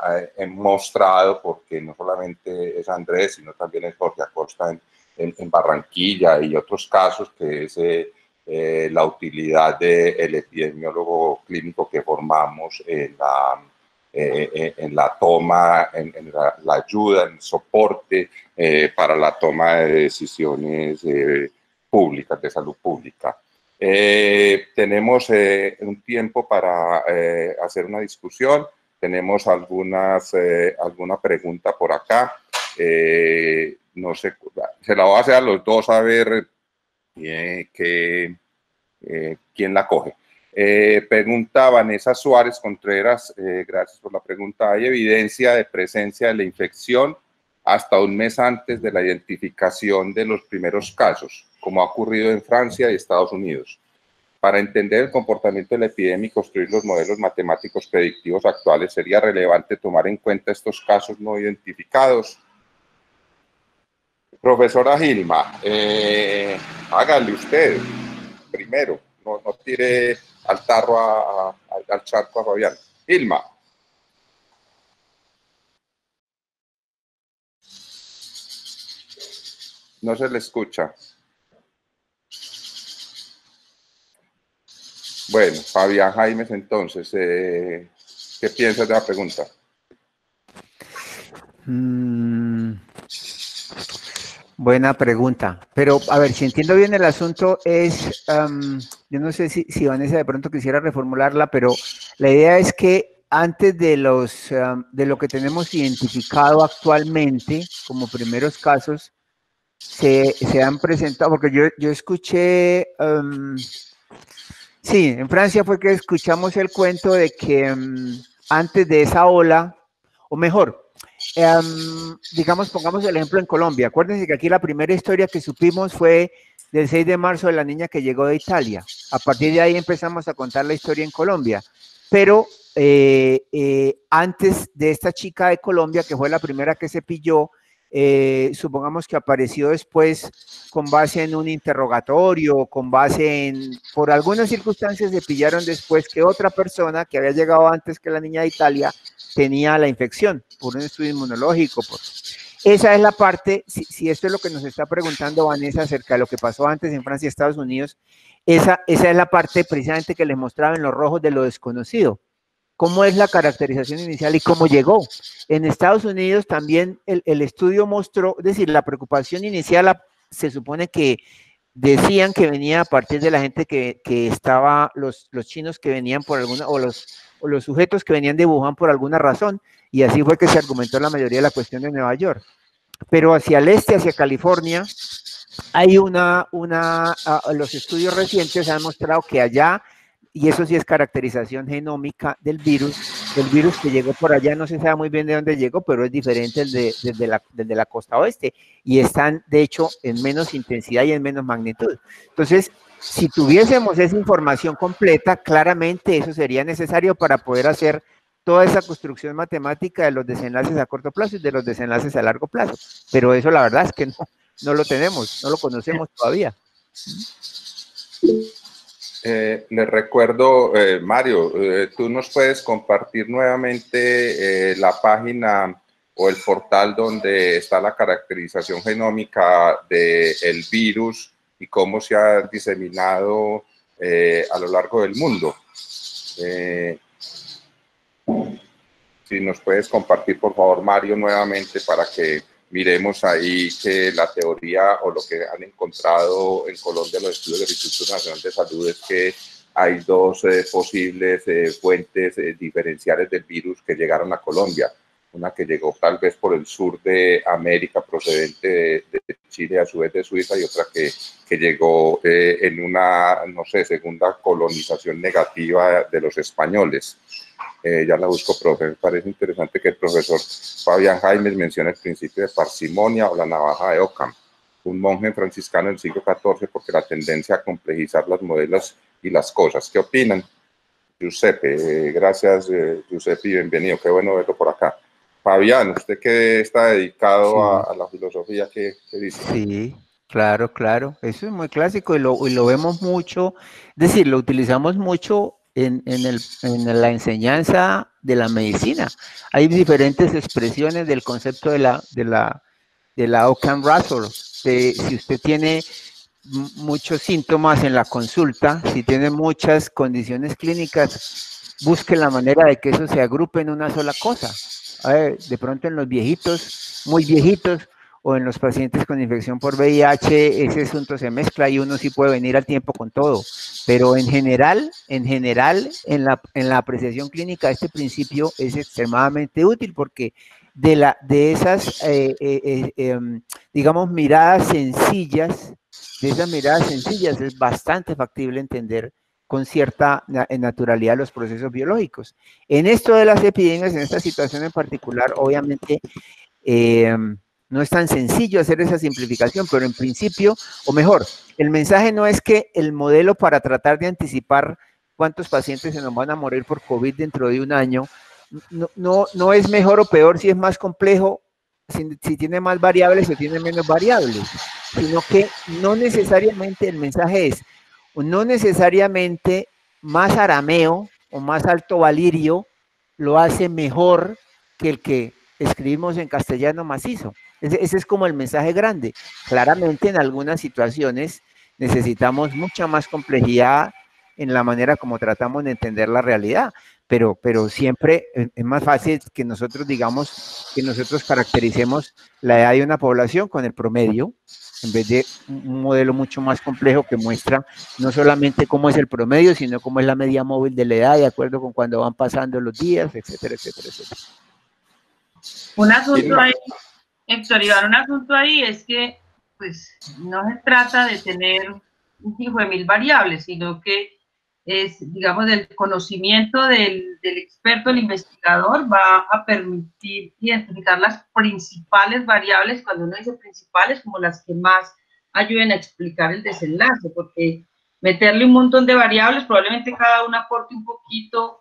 mostrado, porque no solamente es Andrés, sino también es Jorge Acosta en Barranquilla y otros casos, que es la utilidad del epidemiólogo clínico que formamos en la toma, en la ayuda, en el soporte para la toma de decisiones públicas, de salud pública. Tenemos un tiempo para hacer una discusión. Tenemos alguna pregunta por acá. No sé, se la voy a hacer a los dos a ver quién la coge. Pregunta Vanessa Suárez Contreras, gracias por la pregunta. ¿Hay evidencia de presencia de la infección hasta un mes antes de la identificación de los primeros casos, como ha ocurrido en Francia y Estados Unidos? Para entender el comportamiento de la epidemia y construir los modelos matemáticos predictivos actuales, ¿sería relevante tomar en cuenta estos casos no identificados? Profesora Gilma, hágale usted primero, no tire al tarro, al charco a Fabián. Gilma. No se le escucha. Bueno, Fabián Jaimes, entonces, ¿qué piensas de la pregunta? Buena pregunta, pero a ver, si entiendo bien el asunto es, yo no sé si Vanessa de pronto quisiera reformularla, pero la idea es que antes de lo que tenemos identificado actualmente como primeros casos, se han presentado, porque yo escuché, sí, en Francia fue que escuchamos el cuento de que antes de esa ola, o mejor, digamos, pongamos el ejemplo en Colombia. Acuérdense que aquí la primera historia que supimos fue del 6 de marzo de la niña que llegó de Italia. A partir de ahí empezamos a contar la historia en Colombia. Pero antes de esta chica de Colombia, que fue la primera que se pilló, supongamos que apareció después con base en un interrogatorio, con base en, por algunas circunstancias se pillaron después que otra persona que había llegado antes que la niña de Italia tenía la infección, por un estudio inmunológico. Esa es la parte, si esto es lo que nos está preguntando Vanessa acerca de lo que pasó antes en Francia y Estados Unidos, esa es la parte precisamente que les mostraba en los rojos de lo desconocido. ¿Cómo es la caracterización inicial y cómo llegó? En Estados Unidos también el estudio mostró, es decir, la preocupación inicial se supone que decían que venía a partir de la gente que estaba, los chinos que venían por alguna, o los sujetos que venían de Wuhan por alguna razón, y así fue que se argumentó la mayoría de la cuestión de Nueva York. Pero hacia el este, hacia California, hay los estudios recientes han mostrado que allá, y eso sí es caracterización genómica del virus que llegó por allá, no se sabe muy bien de dónde llegó, pero es diferente del de la costa oeste, y están, de hecho, en menos intensidad y en menos magnitud. Entonces, si tuviésemos esa información completa, claramente eso sería necesario para poder hacer toda esa construcción matemática de los desenlaces a corto plazo y de los desenlaces a largo plazo, pero eso la verdad es que no lo tenemos, no lo conocemos todavía. Les recuerdo, Mario, tú nos puedes compartir nuevamente la página o el portal donde está la caracterización genómica del virus y cómo se ha diseminado a lo largo del mundo. Si nos puedes compartir, por favor, Mario, nuevamente para que miremos ahí que la teoría o lo que han encontrado en Colombia los estudios del Instituto Nacional de Salud es que hay dos posibles fuentes diferenciales del virus que llegaron a Colombia. Una que llegó tal vez por el sur de América procedente de Chile, a su vez de Suiza, y otra que llegó en una, no sé, segunda colonización negativa de los españoles. Ya la busco, profe. Me parece interesante que el profesor Fabián Jaimes mencione el principio de parsimonia o la navaja de Ockham, un monje franciscano del siglo XIV, porque la tendencia a complejizar los modelos y las cosas. ¿Qué opinan? Giuseppe, gracias Giuseppe y bienvenido. Qué bueno verlo por acá. Fabián, usted que está dedicado a la filosofía, ¿qué dice? Sí. Claro, claro, eso es muy clásico y lo vemos mucho, es decir, lo utilizamos mucho en la enseñanza de la medicina. Hay diferentes expresiones del concepto de la Occam-Rattle. Si usted tiene muchos síntomas en la consulta, si tiene muchas condiciones clínicas, busque la manera de que eso se agrupe en una sola cosa. A ver, de pronto en los viejitos, muy viejitos, o en los pacientes con infección por VIH, ese asunto se mezcla y uno sí puede venir al tiempo con todo. Pero en general, en la apreciación clínica, este principio es extremadamente útil porque de esas, digamos, miradas sencillas, es bastante factible entender con cierta naturalidad los procesos biológicos. En esto de las epidemias, en esta situación en particular, obviamente, no es tan sencillo hacer esa simplificación, pero en principio, o mejor, el mensaje no es que el modelo para tratar de anticipar cuántos pacientes se nos van a morir por COVID dentro de un año, no es mejor o peor si es más complejo, si tiene más variables o tiene menos variables, sino que no necesariamente el mensaje es, no necesariamente más arameo o más alto valirio lo hace mejor que el que escribimos en castellano macizo. Ese es como el mensaje grande. Claramente en algunas situaciones necesitamos mucha más complejidad en la manera como tratamos de entender la realidad, pero siempre es más fácil que nosotros digamos, que nosotros caractericemos la edad de una población con el promedio, en vez de un modelo mucho más complejo que muestra no solamente cómo es el promedio, sino cómo es la media móvil de la edad, de acuerdo con cuando van pasando los días, etcétera, etcétera, etcétera. Un asunto ahí, Héctor Iván, un asunto ahí es que pues no se trata de tener un hijo de mil variables, sino que es, digamos, el conocimiento del experto, el investigador, va a permitir identificar las principales variables, cuando uno dice principales, como las que más ayuden a explicar el desenlace, porque meterle un montón de variables, probablemente cada una aporte un poquito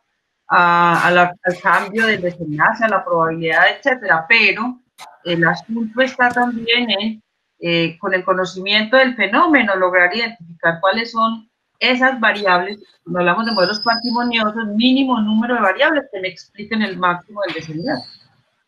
al cambio del desenlace, a la probabilidad, etcétera, pero el asunto está también en, con el conocimiento del fenómeno, lograr identificar cuáles son esas variables. Cuando hablamos de modelos parsimoniosos, mínimo número de variables que me expliquen el máximo del desenlace.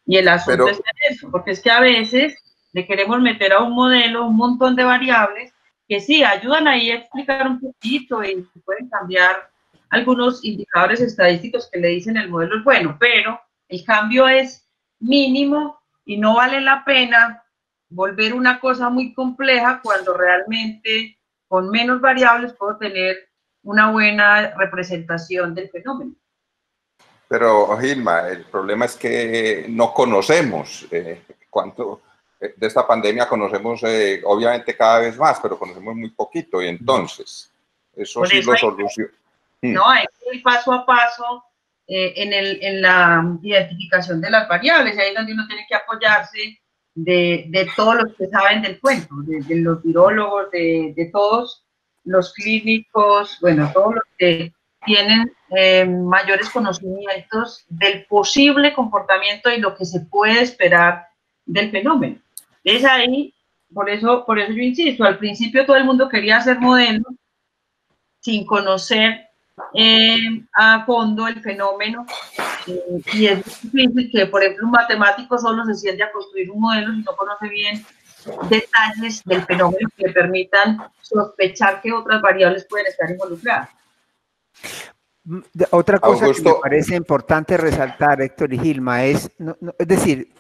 Y el asunto es eso, porque es que a veces le queremos meter a un modelo un montón de variables que sí, ayudan ahí a explicar un poquito y pueden cambiar algunos indicadores estadísticos que le dicen el modelo es bueno, pero el cambio es mínimo y no vale la pena volver una cosa muy compleja cuando realmente con menos variables puedo tener una buena representación del fenómeno. Pero, Gilma, el problema es que no conocemos cuánto de esta pandemia conocemos, obviamente cada vez más, pero conocemos muy poquito, y entonces, eso sí lo soluciona. No, hay que ir paso a paso en la identificación de las variables, ahí es donde uno tiene que apoyarse de todos los que saben del cuento, de los virólogos, de todos los clínicos, bueno, todos los que tienen mayores conocimientos del posible comportamiento y lo que se puede esperar del fenómeno. Es ahí, por eso yo insisto, al principio todo el mundo quería hacer modelos sin conocer a fondo el fenómeno, y es difícil que, por ejemplo, un matemático solo se siente a construir un modelo si no conoce bien detalles del fenómeno que le permitan sospechar que otras variables pueden estar involucradas. Otra cosa que me parece importante resaltar, Héctor y Gilma, es decir,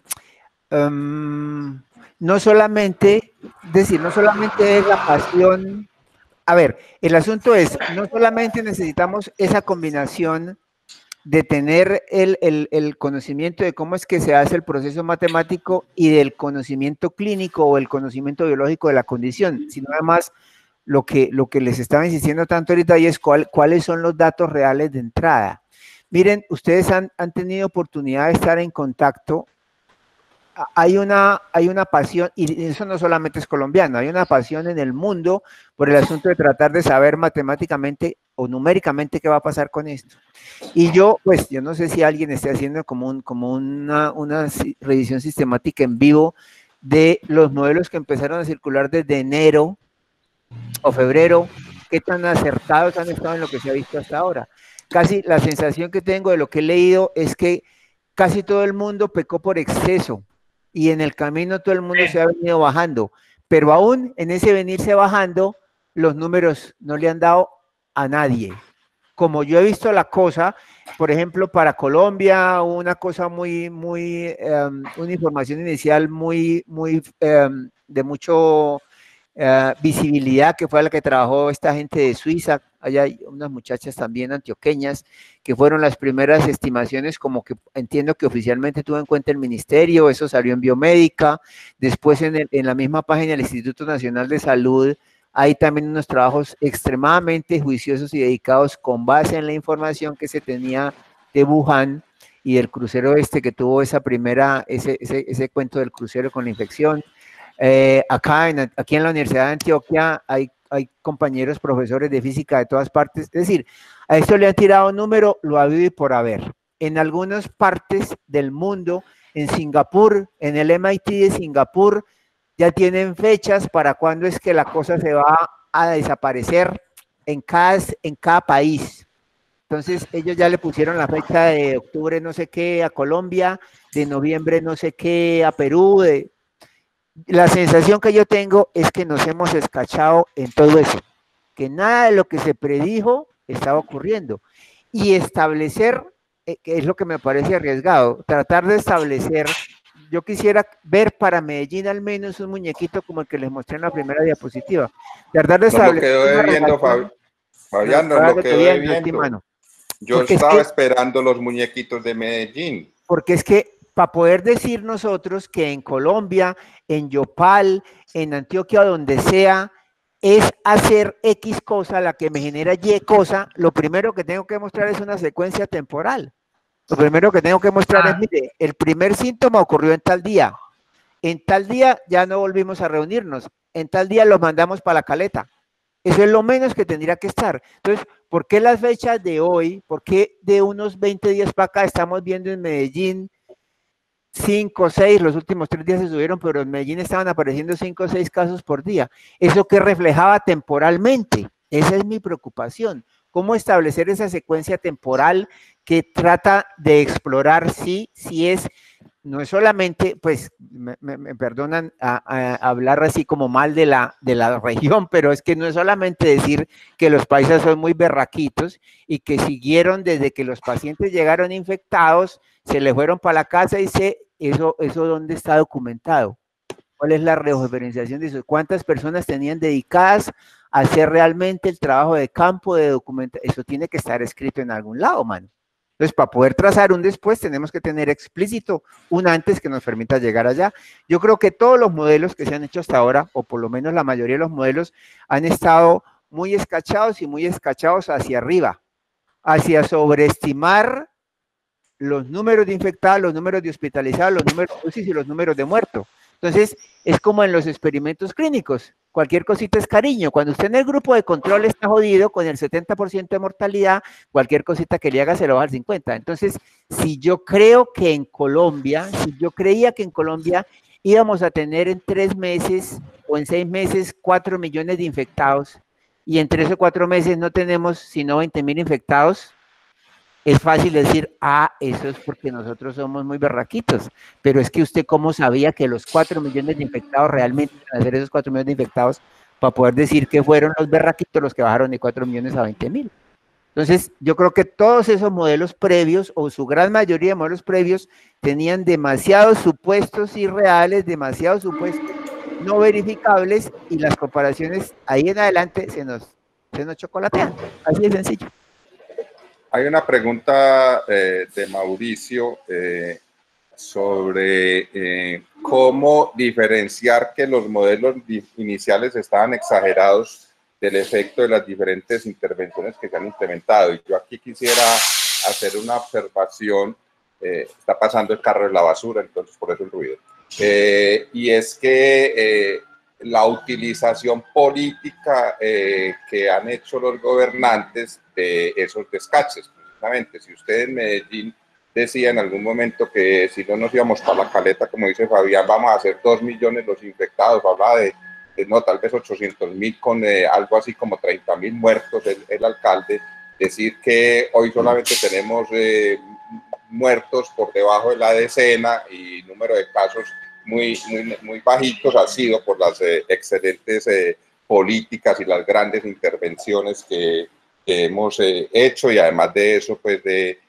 no solamente es la pasión. A ver, el asunto es, no solamente necesitamos esa combinación de tener el conocimiento de cómo es que se hace el proceso matemático y del conocimiento clínico o el conocimiento biológico de la condición, sino además lo que les estaba insistiendo tanto ahorita y es cuáles son los datos reales de entrada. Miren, ustedes han tenido oportunidad de estar en contacto. Hay una pasión, y eso no solamente es colombiano, hay una pasión en el mundo por el asunto de tratar de saber matemáticamente o numéricamente qué va a pasar con esto. Y yo no sé si alguien esté haciendo como una revisión sistemática en vivo de los modelos que empezaron a circular desde enero o febrero, qué tan acertados han estado en lo que se ha visto hasta ahora. Casi la sensación que tengo de lo que he leído es que casi todo el mundo pecó por exceso y en el camino todo el mundo se ha venido bajando, pero aún en ese venirse bajando, los números no le han dado a nadie. Como yo he visto la cosa, por ejemplo, para Colombia, una cosa una información inicial de mucho visibilidad, que fue la que trabajó esta gente de Suiza. Allá hay unas muchachas también antioqueñas, que fueron las primeras estimaciones, como que entiendo que oficialmente tuvo en cuenta el ministerio, eso salió en Biomédica, después en la misma página del Instituto Nacional de Salud, hay también unos trabajos extremadamente juiciosos y dedicados con base en la información que se tenía de Wuhan y del crucero que tuvo ese cuento del crucero con la infección. Aquí en la Universidad de Antioquia hay compañeros profesores de física de todas partes, es decir, a esto le han tirado un número, lo ha habido y por haber. En algunas partes del mundo, en Singapur, en el MIT de Singapur, ya tienen fechas para cuándo es que la cosa se va a desaparecer en cada país. Entonces ellos ya le pusieron la fecha de octubre no sé qué a Colombia, de noviembre no sé qué a Perú. La sensación que yo tengo es que nos hemos escachado en todo eso, que nada de lo que se predijo estaba ocurriendo. Y establecer, que es lo que me parece arriesgado, tratar de establecer. Yo quisiera ver para Medellín al menos un muñequito como el que les mostré en la primera diapositiva. Tratar de establecer. Nos lo quedó debiendo, Fabián, nos lo quedó debiendo. Yo estaba esperando los muñequitos de Medellín. Porque es que para poder decir nosotros que en Colombia, en Yopal, en Antioquia, donde sea, es hacer X cosa la que me genera Y cosa, lo primero que tengo que mostrar es una secuencia temporal. Lo primero que tengo que mostrar es, mire, el primer síntoma ocurrió en tal día ya no volvimos a reunirnos, en tal día los mandamos para la caleta. Eso es lo menos que tendría que estar. Entonces, ¿por qué las fechas de hoy, por qué de unos 20 días para acá estamos viendo en Medellín 5 o 6, los últimos 3 días se subieron, pero en Medellín estaban apareciendo 5 o 6 casos por día? ¿Eso qué reflejaba temporalmente? Esa es mi preocupación. ¿Cómo establecer esa secuencia temporal que trata de explorar no es solamente, pues, me perdonan a hablar así como mal de la región, pero es que no es solamente decir que los paisas son muy berraquitos y que siguieron desde que los pacientes llegaron infectados, se les fueron para la casa y eso ¿dónde está documentado? ¿Cuál es la referenciación de eso? ¿Cuántas personas tenían dedicadas a hacer realmente el trabajo de campo, de documentación? Eso tiene que estar escrito en algún lado, mano. Entonces, para poder trazar un después, tenemos que tener explícito un antes que nos permita llegar allá. Yo creo que todos los modelos que se han hecho hasta ahora, o por lo menos la mayoría de los modelos, han estado muy escachados y muy escachados hacia arriba, hacia sobreestimar los números de infectados, los números de hospitalizados, los números de UCI y los números de muertos. Entonces, es como en los experimentos clínicos. Cualquier cosita es cariño. Cuando usted en el grupo de control está jodido con el 70% de mortalidad, cualquier cosita que le haga se lo baja al 50%. Entonces, si yo creía que en Colombia íbamos a tener en 3 meses o en 6 meses 4 millones de infectados y en 3 o 4 meses no tenemos sino 20,000 infectados, es fácil decir, eso es porque nosotros somos muy berraquitos, pero es que usted cómo sabía que los 4 millones de infectados realmente iban a ser esos 4 millones de infectados para poder decir que fueron los berraquitos los que bajaron de 4 millones a 20,000. Entonces, yo creo que todos esos modelos previos, o su gran mayoría de modelos previos, tenían demasiados supuestos irreales, demasiados supuestos no verificables, y las comparaciones ahí en adelante se nos chocolatean. Así de sencillo. Hay una pregunta de Mauricio sobre cómo diferenciar que los modelos iniciales estaban exagerados del efecto de las diferentes intervenciones que se han implementado. Y yo aquí quisiera hacer una observación. Está pasando el carro de la basura, entonces por eso el ruido. Y es que la utilización política que han hecho los gobernantes de esos descaches. Precisamente, si usted en Medellín decía en algún momento que si no nos íbamos para la caleta, como dice Fabián, vamos a hacer 2 millones los infectados, hablaba de no, tal vez 800.000 con algo así como 30.000 muertos, el alcalde, decir que hoy solamente tenemos muertos por debajo de la decena y número de casos muy bajitos ha sido por las excelentes políticas y las grandes intervenciones que hemos hecho, y además de eso, pues de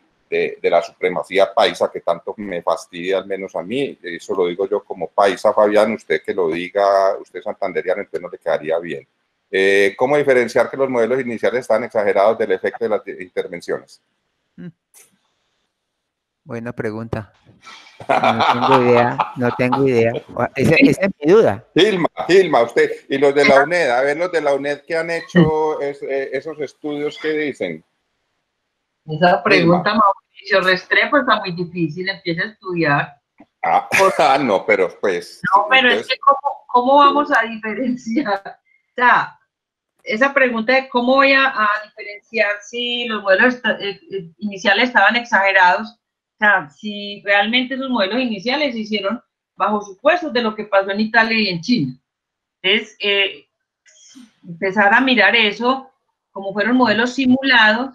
la supremacía paisa que tanto me fastidia, al menos a mí. Eso lo digo yo como paisa, Fabián, usted que lo diga, usted es santanderiano, entonces no le quedaría bien. ¿Cómo diferenciar que los modelos iniciales están exagerados del efecto de las intervenciones? Buena pregunta. No tengo idea, no tengo idea. Esa es mi duda. Gilma, usted, y los de la UNED, a ver los de la UNED que han hecho esos estudios, ¿qué dicen? Esa pregunta, Mauricio Restrepo, está muy difícil, empieza a estudiar. No, pero pues... No, pero entonces, es que ¿cómo vamos a diferenciar? O sea, esa pregunta de cómo voy a diferenciar si los modelos iniciales estaban exagerados, o sea, si realmente esos modelos iniciales se hicieron bajo supuestos de lo que pasó en Italia y en China. Entonces, empezar a mirar eso, como fueron modelos simulados,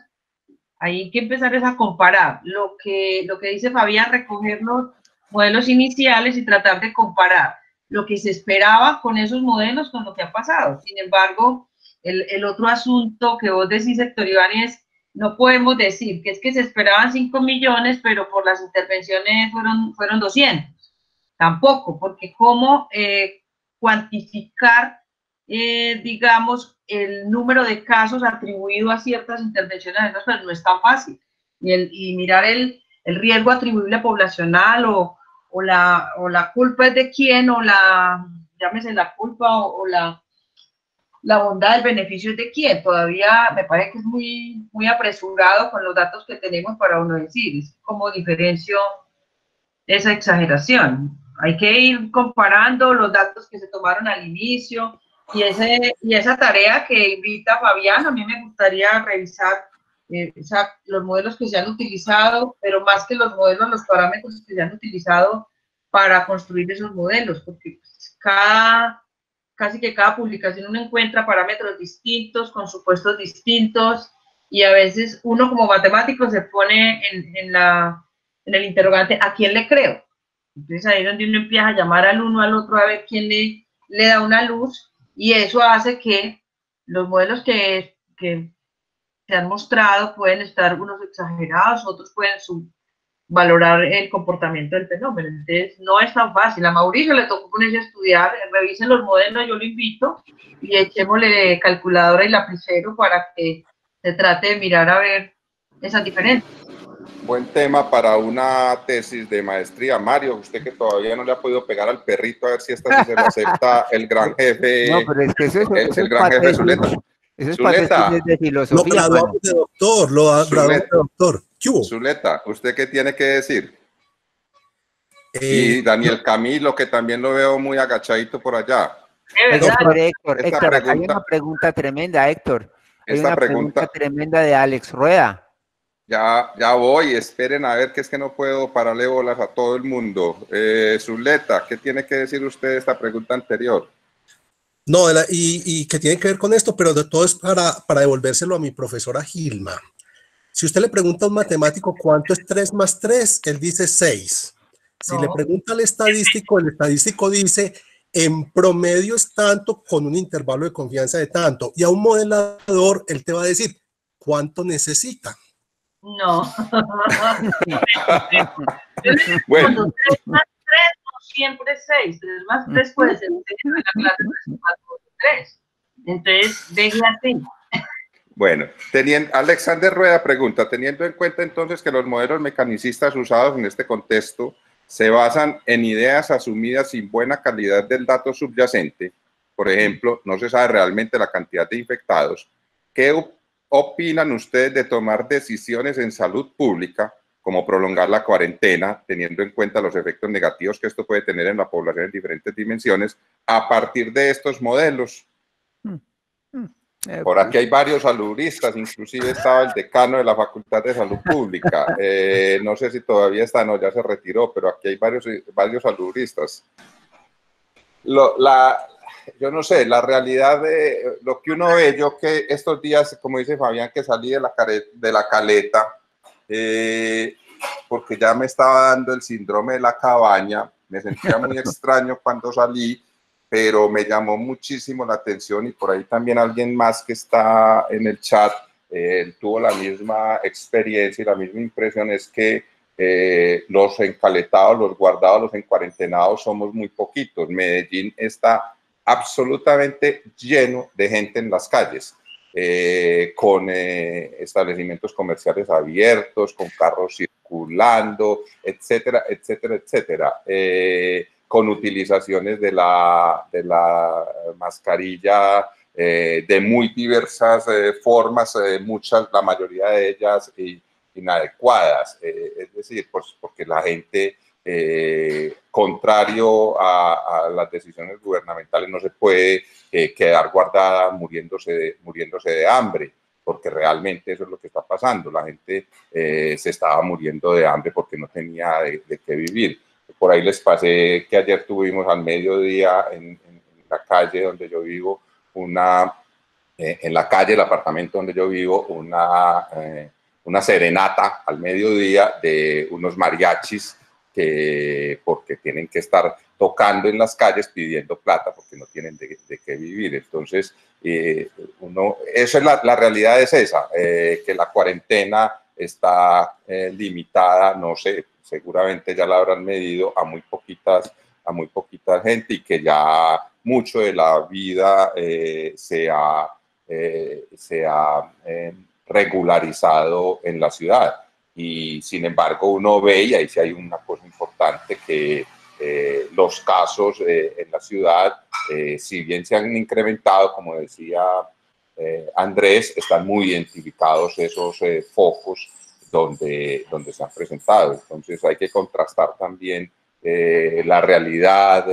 ahí hay que empezar a comparar lo que dice Fabián, recoger los modelos iniciales y tratar de comparar lo que se esperaba con esos modelos con lo que ha pasado. Sin embargo, el otro asunto que vos decís, Héctor Iván, es no podemos decir que es que se esperaban 5 millones, pero por las intervenciones fueron 200. Tampoco, porque cómo cuantificar, digamos, el número de casos atribuido a ciertas intervenciones, pues no es tan fácil. Y mirar el riesgo atribuible poblacional o la culpa es de quién, o llámese la culpa o la bondad del beneficio es de quién. Todavía me parece que es muy apresurado con los datos que tenemos para uno decir cómo diferencio esa exageración. Hay que ir comparando los datos que se tomaron al inicio y esa tarea que invita Fabián. A mí me gustaría revisar los modelos que se han utilizado, pero más que los modelos, los parámetros que se han utilizado para construir esos modelos, porque casi que cada publicación uno encuentra parámetros distintos, con supuestos distintos, y a veces uno como matemático se pone en el interrogante, ¿a quién le creo? Entonces ahí es donde uno empieza a llamar al uno al otro a ver quién le da una luz, y eso hace que los modelos que se han mostrado pueden estar unos exagerados, otros pueden valorar el comportamiento del fenómeno. Entonces no es tan fácil. A Mauricio le tocó ponerse a estudiar, revisen los modelos, yo lo invito, y echémosle calculadora y lapicero para que se trate de mirar a ver esas diferencias. Buen tema para una tesis de maestría. Mario, usted que todavía no le ha podido pegar al perrito, a ver si esta sí se lo acepta el gran jefe. No, pero es que eso es el gran jefe Zuleta. Eso es para de filosofía. Lo graduamos de doctor, lo graduamos de doctor. ¿Qué hubo? Zuleta, ¿usted qué tiene que decir? Y Daniel Camilo, que también lo veo muy agachadito por allá. Héctor, acá hay una pregunta tremenda, Héctor. Hay una pregunta tremenda de Alex Rueda. Ya voy, esperen a ver, que es que no puedo pararle bolas a todo el mundo. Zuleta, ¿qué tiene que decir usted de esta pregunta anterior? No, y que tiene que ver con esto, pero de todo es para devolvérselo a mi profesora Gilma. Si usted le pregunta a un matemático cuánto es 3 más 3, él dice 6. Si le pregunta al estadístico, el estadístico dice en promedio es tanto con un intervalo de confianza de tanto. Y a un modelador, él te va a decir cuánto necesita. No. Bueno. 3 más 3 no siempre es 6. 3 más 3 puede ser 3. Entonces, deje así. Bueno, Alexander Rueda pregunta, teniendo en cuenta entonces que los modelos mecanicistas usados en este contexto se basan en ideas asumidas sin buena calidad del dato subyacente, por ejemplo, no se sabe realmente la cantidad de infectados, ¿qué opinan ustedes de tomar decisiones en salud pública, como prolongar la cuarentena, teniendo en cuenta los efectos negativos que esto puede tener en la población en diferentes dimensiones, a partir de estos modelos? Por aquí hay varios salubristas, inclusive estaba el decano de la Facultad de Salud Pública. No sé si todavía está, no, ya se retiró, pero aquí hay varios salubristas. Yo no sé, la realidad de lo que uno ve, yo que estos días, como dice Fabián, que salí de la caleta, porque ya me estaba dando el síndrome de la cabaña, me sentía muy extraño cuando salí, pero me llamó muchísimo la atención y por ahí también alguien más que está en el chat tuvo la misma experiencia y la misma impresión, es que los encaletados, los guardados, los encuarentenados somos muy poquitos. Medellín está absolutamente lleno de gente en las calles, con establecimientos comerciales abiertos, con carros circulando, etcétera, etcétera, etcétera. Con utilizaciones de la mascarilla de muy diversas formas, la mayoría de ellas inadecuadas, es decir, pues porque la gente, contrario a las decisiones gubernamentales, no se puede quedar guardada muriéndose de hambre, porque realmente eso es lo que está pasando. La gente se estaba muriendo de hambre porque no tenía de qué vivir. Por ahí les pasé que ayer tuvimos al mediodía en la calle donde yo vivo, en la calle, el apartamento donde yo vivo, una serenata al mediodía de unos mariachis porque tienen que estar tocando en las calles pidiendo plata porque no tienen de qué vivir. Entonces, eso es la realidad es esa, que la cuarentena está limitada, no sé, seguramente ya la habrán medido a muy poquita gente y que ya mucho de la vida se ha regularizado en la ciudad. Y sin embargo uno ve, y ahí sí hay una cosa importante, que los casos en la ciudad, si bien se han incrementado, como decía Andrés, están muy identificados esos focos donde se han presentado. Entonces hay que contrastar también la realidad,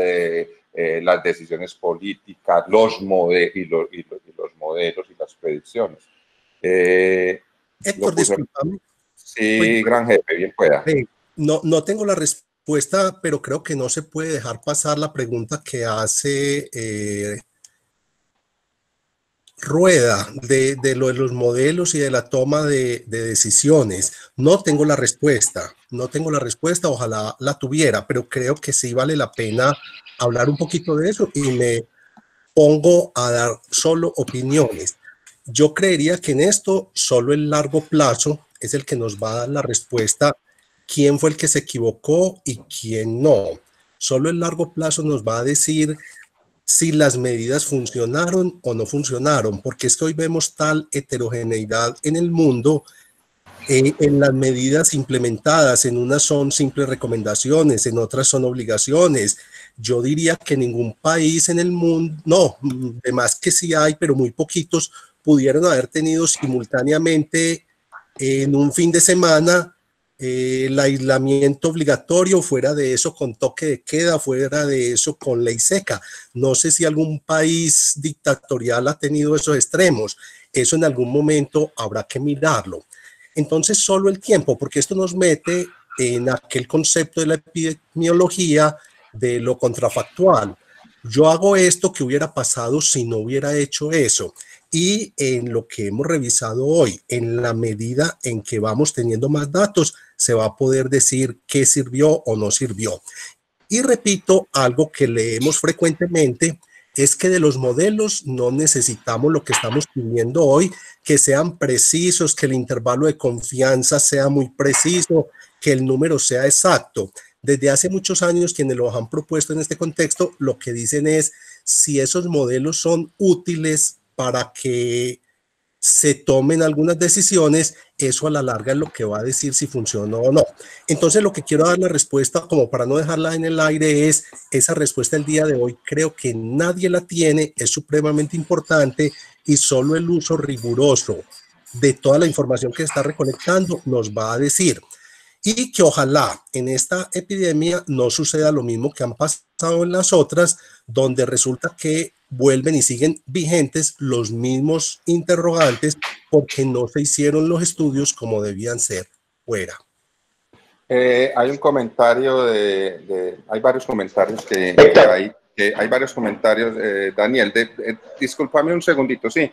las decisiones políticas, los modelos y las predicciones. Héctor, discúlpame. Sí, gran jefe, bien pueda. No tengo la respuesta, pero creo que no se puede dejar pasar la pregunta que hace Rueda de lo de los modelos y de la toma de decisiones. No tengo la respuesta, ojalá la tuviera, pero creo que sí vale la pena hablar un poquito de eso y me pongo a dar solo opiniones. Yo creería que en esto solo el largo plazo es el que nos va a dar la respuesta, quién fue el que se equivocó y quién no. Solo el largo plazo nos va a decir si las medidas funcionaron o no funcionaron, porque es que hoy vemos tal heterogeneidad en el mundo, en las medidas implementadas, en unas son simples recomendaciones, en otras son obligaciones. Yo diría que ningún país en el mundo, no, además que sí hay, pero muy poquitos, pudieron haber tenido simultáneamente en un fin de semana el aislamiento obligatorio, fuera de eso con toque de queda, fuera de eso con ley seca. No sé si algún país dictatorial ha tenido esos extremos. Eso en algún momento habrá que mirarlo. Entonces solo el tiempo, porque esto nos mete en aquel concepto de la epidemiología de lo contrafactual. Yo hago esto, ¿qué hubiera pasado si no hubiera hecho eso? Y en lo que hemos revisado hoy, en la medida en que vamos teniendo más datos, se va a poder decir qué sirvió o no sirvió. Y repito, algo que leemos frecuentemente es que de los modelos no necesitamos lo que estamos pidiendo hoy, que sean precisos, que el intervalo de confianza sea muy preciso, que el número sea exacto. Desde hace muchos años, quienes lo han propuesto en este contexto, lo que dicen es si esos modelos son útiles para que se tomen algunas decisiones, eso a la larga es lo que va a decir si funcionó o no. Entonces lo que quiero dar la respuesta, como para no dejarla en el aire, es esa respuesta el día de hoy. Creo que nadie la tiene, es supremamente importante y solo el uso riguroso de toda la información que se está recolectando nos va a decir. Y que ojalá en esta epidemia no suceda lo mismo que han pasado pasado en las otras, donde resulta que vuelven y siguen vigentes los mismos interrogantes porque no se hicieron los estudios como debían ser fuera. Hay un comentario hay varios comentarios hay varios comentarios, Daniel, discúlpame un segundito, sí.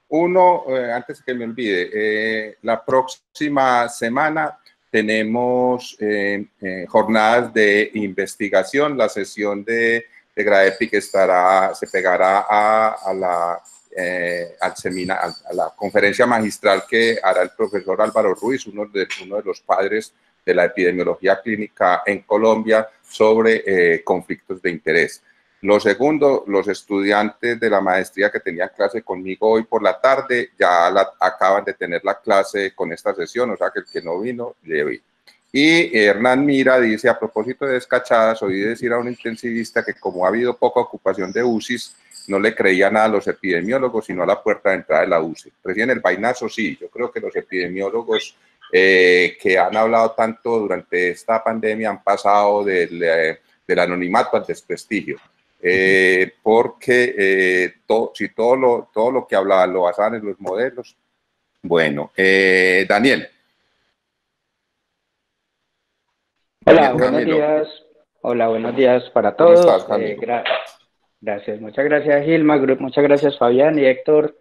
Antes que me olvide, la próxima semana tenemos jornadas de investigación. La sesión de GRAEPI que se pegará a la conferencia magistral que hará el profesor Álvaro Ruiz, uno de los padres de la epidemiología clínica en Colombia, sobre conflictos de interés. Lo segundo, los estudiantes de la maestría que tenían clase conmigo hoy por la tarde ya acaban de tener la clase con esta sesión, o sea que el que no vino, le vi. Y Hernán Mira dice, a propósito de descachadas, oí decir a un intensivista que como ha habido poca ocupación de UCIs, no le creía nada a los epidemiólogos, sino a la puerta de entrada de la UCI. Recién el vainazo sí, yo creo que los epidemiólogos que han hablado tanto durante esta pandemia han pasado del anonimato al desprestigio. Porque si todo lo que hablaban lo basaban en los modelos. Bueno, Daniel. Hola, buenos días. Hola, buenos días para todos. ¿Cómo estás, Camilo? Gracias, muchas gracias Gilma, muchas gracias Fabián y Héctor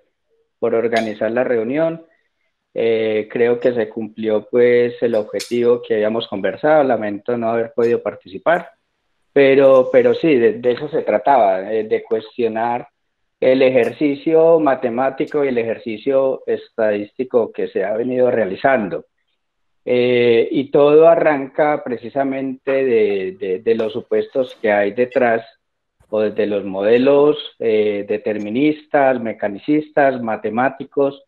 por organizar la reunión. Creo que se cumplió pues el objetivo que habíamos conversado, lamento no haber podido participar, pero sí, de eso se trataba, de cuestionar el ejercicio matemático y el ejercicio estadístico que se ha venido realizando. Y todo arranca precisamente de los supuestos que hay detrás, o desde los modelos deterministas, mecanicistas, matemáticos,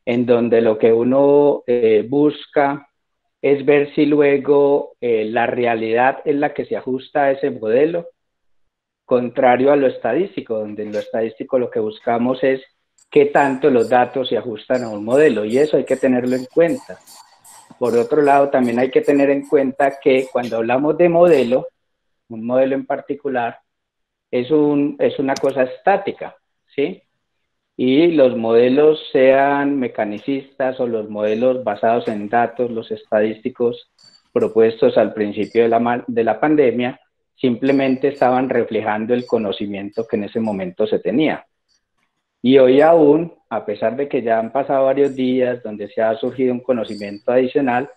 en donde lo que uno busca es ver si luego la realidad es la que se ajusta a ese modelo, contrario a lo estadístico, donde en lo estadístico lo que buscamos es qué tanto los datos se ajustan a un modelo, y eso hay que tenerlo en cuenta. Por otro lado, también hay que tener en cuenta que cuando hablamos de modelo, un modelo en particular, es una cosa estática, ¿sí? Y los modelos, sean mecanicistas o los modelos basados en datos, los estadísticos propuestos al principio de la pandemia, simplemente estaban reflejando el conocimiento que en ese momento se tenía. Y hoy aún, a pesar de que ya han pasado varios días donde se ha surgido un conocimiento adicional,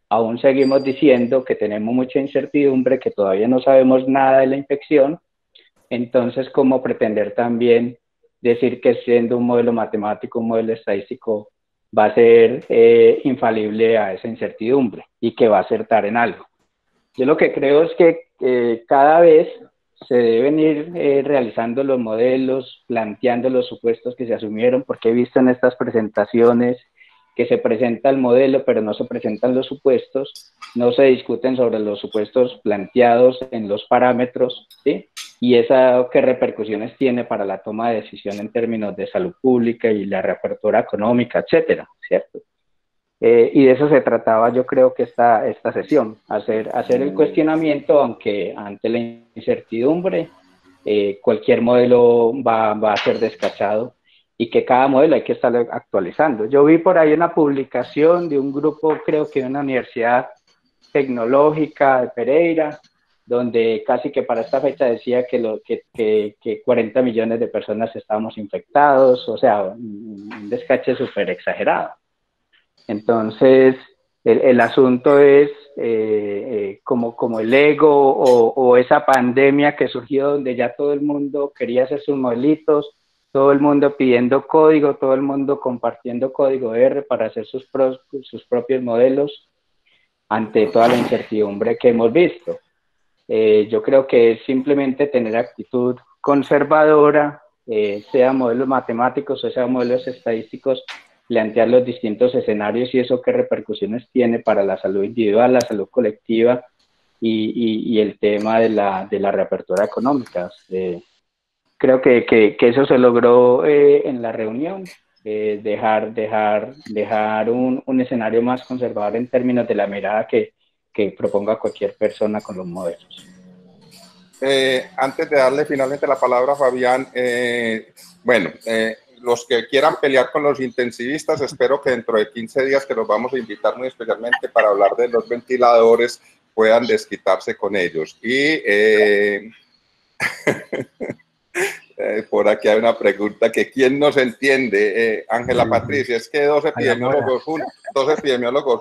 aún seguimos diciendo que tenemos mucha incertidumbre, que todavía no sabemos nada de la infección. Entonces, ¿cómo pretender también decir que siendo un modelo matemático, un modelo estadístico, va a ser infalible a esa incertidumbre y que va a acertar en algo? Yo lo que creo es que cada vez se deben ir realizando los modelos, planteando los supuestos que se asumieron, porque he visto en estas presentaciones que se presenta el modelo, pero no se presentan los supuestos, no se discuten sobre los supuestos planteados en los parámetros, ¿sí? Y eso qué repercusiones tiene para la toma de decisión en términos de salud pública y la reapertura económica, etcétera, ¿cierto? Y de eso se trataba, yo creo que esta sesión, hacer el cuestionamiento, aunque ante la incertidumbre, cualquier modelo va a ser descachado y que cada modelo hay que estar actualizando. Yo vi por ahí una publicación de un grupo, creo que de una universidad tecnológica de Pereira, donde casi que para esta fecha decía que 40 millones de personas estábamos infectados, o sea, un descache súper exagerado. Entonces, el asunto es como el ego o esa pandemia que surgió donde ya todo el mundo quería hacer sus modelitos, todo el mundo pidiendo código, todo el mundo compartiendo código R para hacer sus propios modelos ante toda la incertidumbre que hemos visto. Yo creo que es simplemente tener actitud conservadora, sea modelos matemáticos o sea modelos estadísticos, plantear los distintos escenarios y eso qué repercusiones tiene para la salud individual, la salud colectiva y el tema de la reapertura económica. Creo que eso se logró en la reunión, dejar un escenario más conservador en términos de la mirada que proponga cualquier persona con los modelos. Antes de darle finalmente la palabra a Fabián, los que quieran pelear con los intensivistas, espero que dentro de 15 días, que los vamos a invitar muy especialmente para hablar de los ventiladores, puedan desquitarse con ellos. Y por aquí hay una pregunta que ¿quién nos entiende? Ángela Patricia, es que dos epidemiólogos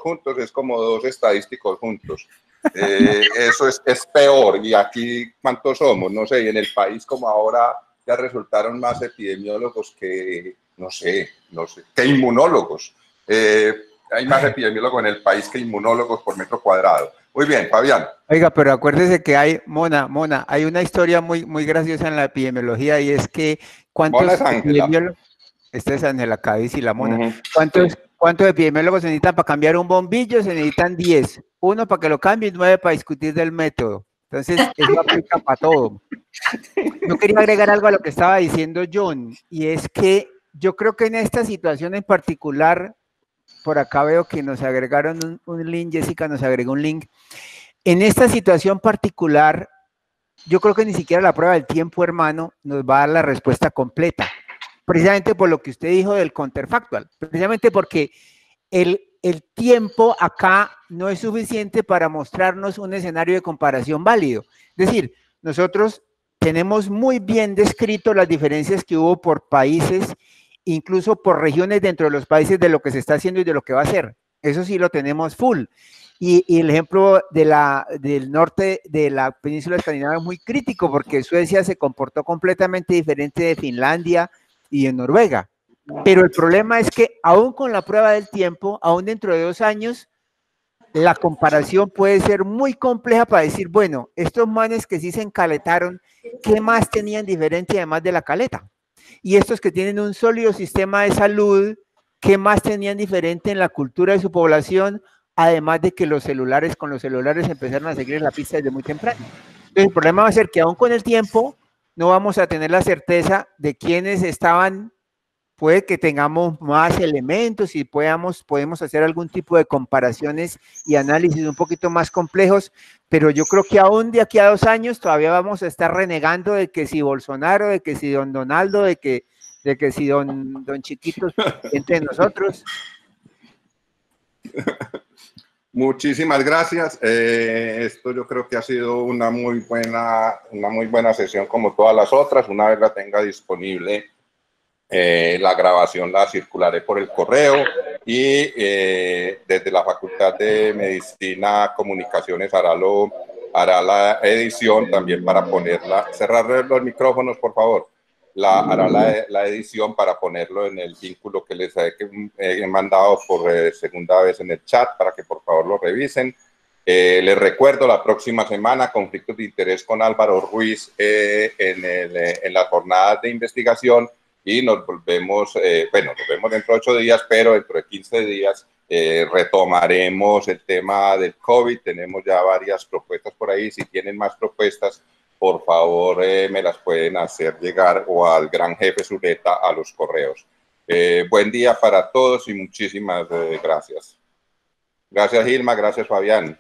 juntos es como dos estadísticos juntos. Eso es peor. Y aquí, ¿cuántos somos? No sé, y en el país como ahora ya resultaron más epidemiólogos que, no sé, que inmunólogos. Hay más epidemiólogos en el país que inmunólogos por metro cuadrado. Muy bien, Fabián. Oiga, pero acuérdese que hay, Mona, hay una historia muy graciosa en la epidemiología, y es que ¿cuántos epidemiólogos? Esta es Ángela Cádiz y la Mona. ¿Cuántos epidemiólogos se necesitan para cambiar un bombillo? Se necesitan 10. 1 para que lo cambie y 9 para discutir del método. Entonces, eso aplica para todo. Yo quería agregar algo a lo que estaba diciendo John, y es que yo creo que en esta situación en particular, por acá veo que nos agregaron un link, Jessica nos agregó un link. En esta situación particular, yo creo que ni siquiera la prueba del tiempo, hermano, nos va a dar la respuesta completa. Precisamente por lo que usted dijo del counterfactual. Precisamente porque el tiempo acá no es suficiente para mostrarnos un escenario de comparación válido. Es decir, nosotros tenemos muy bien descrito las diferencias que hubo por países, incluso por regiones dentro de los países, de lo que se está haciendo y de lo que va a hacer. Eso sí lo tenemos full. Y el ejemplo del norte de la península escandinava es muy crítico, porque Suecia se comportó completamente diferente de Finlandia y de Noruega. Pero el problema es que aún con la prueba del tiempo, aún dentro de 2 años, la comparación puede ser muy compleja para decir, bueno, estos manes que sí se encaletaron, ¿qué más tenían diferente además de la caleta? Y estos que tienen un sólido sistema de salud, ¿qué más tenían diferente en la cultura de su población? Además de que con los celulares empezaron a seguir la pista desde muy temprano. Entonces, el problema va a ser que aún con el tiempo no vamos a tener la certeza de quiénes estaban. Puede que tengamos más elementos y podemos hacer algún tipo de comparaciones y análisis un poquito más complejos, pero yo creo que aún de aquí a 2 años todavía vamos a estar renegando de que si Bolsonaro, de que si don Donaldo, de que si don Chiquitos entre nosotros. Muchísimas gracias. Esto yo creo que ha sido una muy buena sesión, como todas las otras. Una vez la tenga disponible, la grabación la circularé por el correo, y desde la Facultad de Medicina Comunicaciones hará la edición también para ponerla. Cerrar los micrófonos, por favor. Hará la edición para ponerlo en el vínculo que les he mandado por segunda vez en el chat, para que por favor lo revisen. Les recuerdo, la próxima semana, conflictos de interés con Álvaro Ruiz en las jornadas de investigación, y nos volvemos, nos vemos dentro de 8 días, pero dentro de 15 días retomaremos el tema del COVID. Tenemos ya varias propuestas por ahí. Si tienen más propuestas, por favor, me las pueden hacer llegar, o al gran jefe Zuleta a los correos. Buen día para todos y muchísimas gracias. Gracias, Gilma. Gracias, Fabián.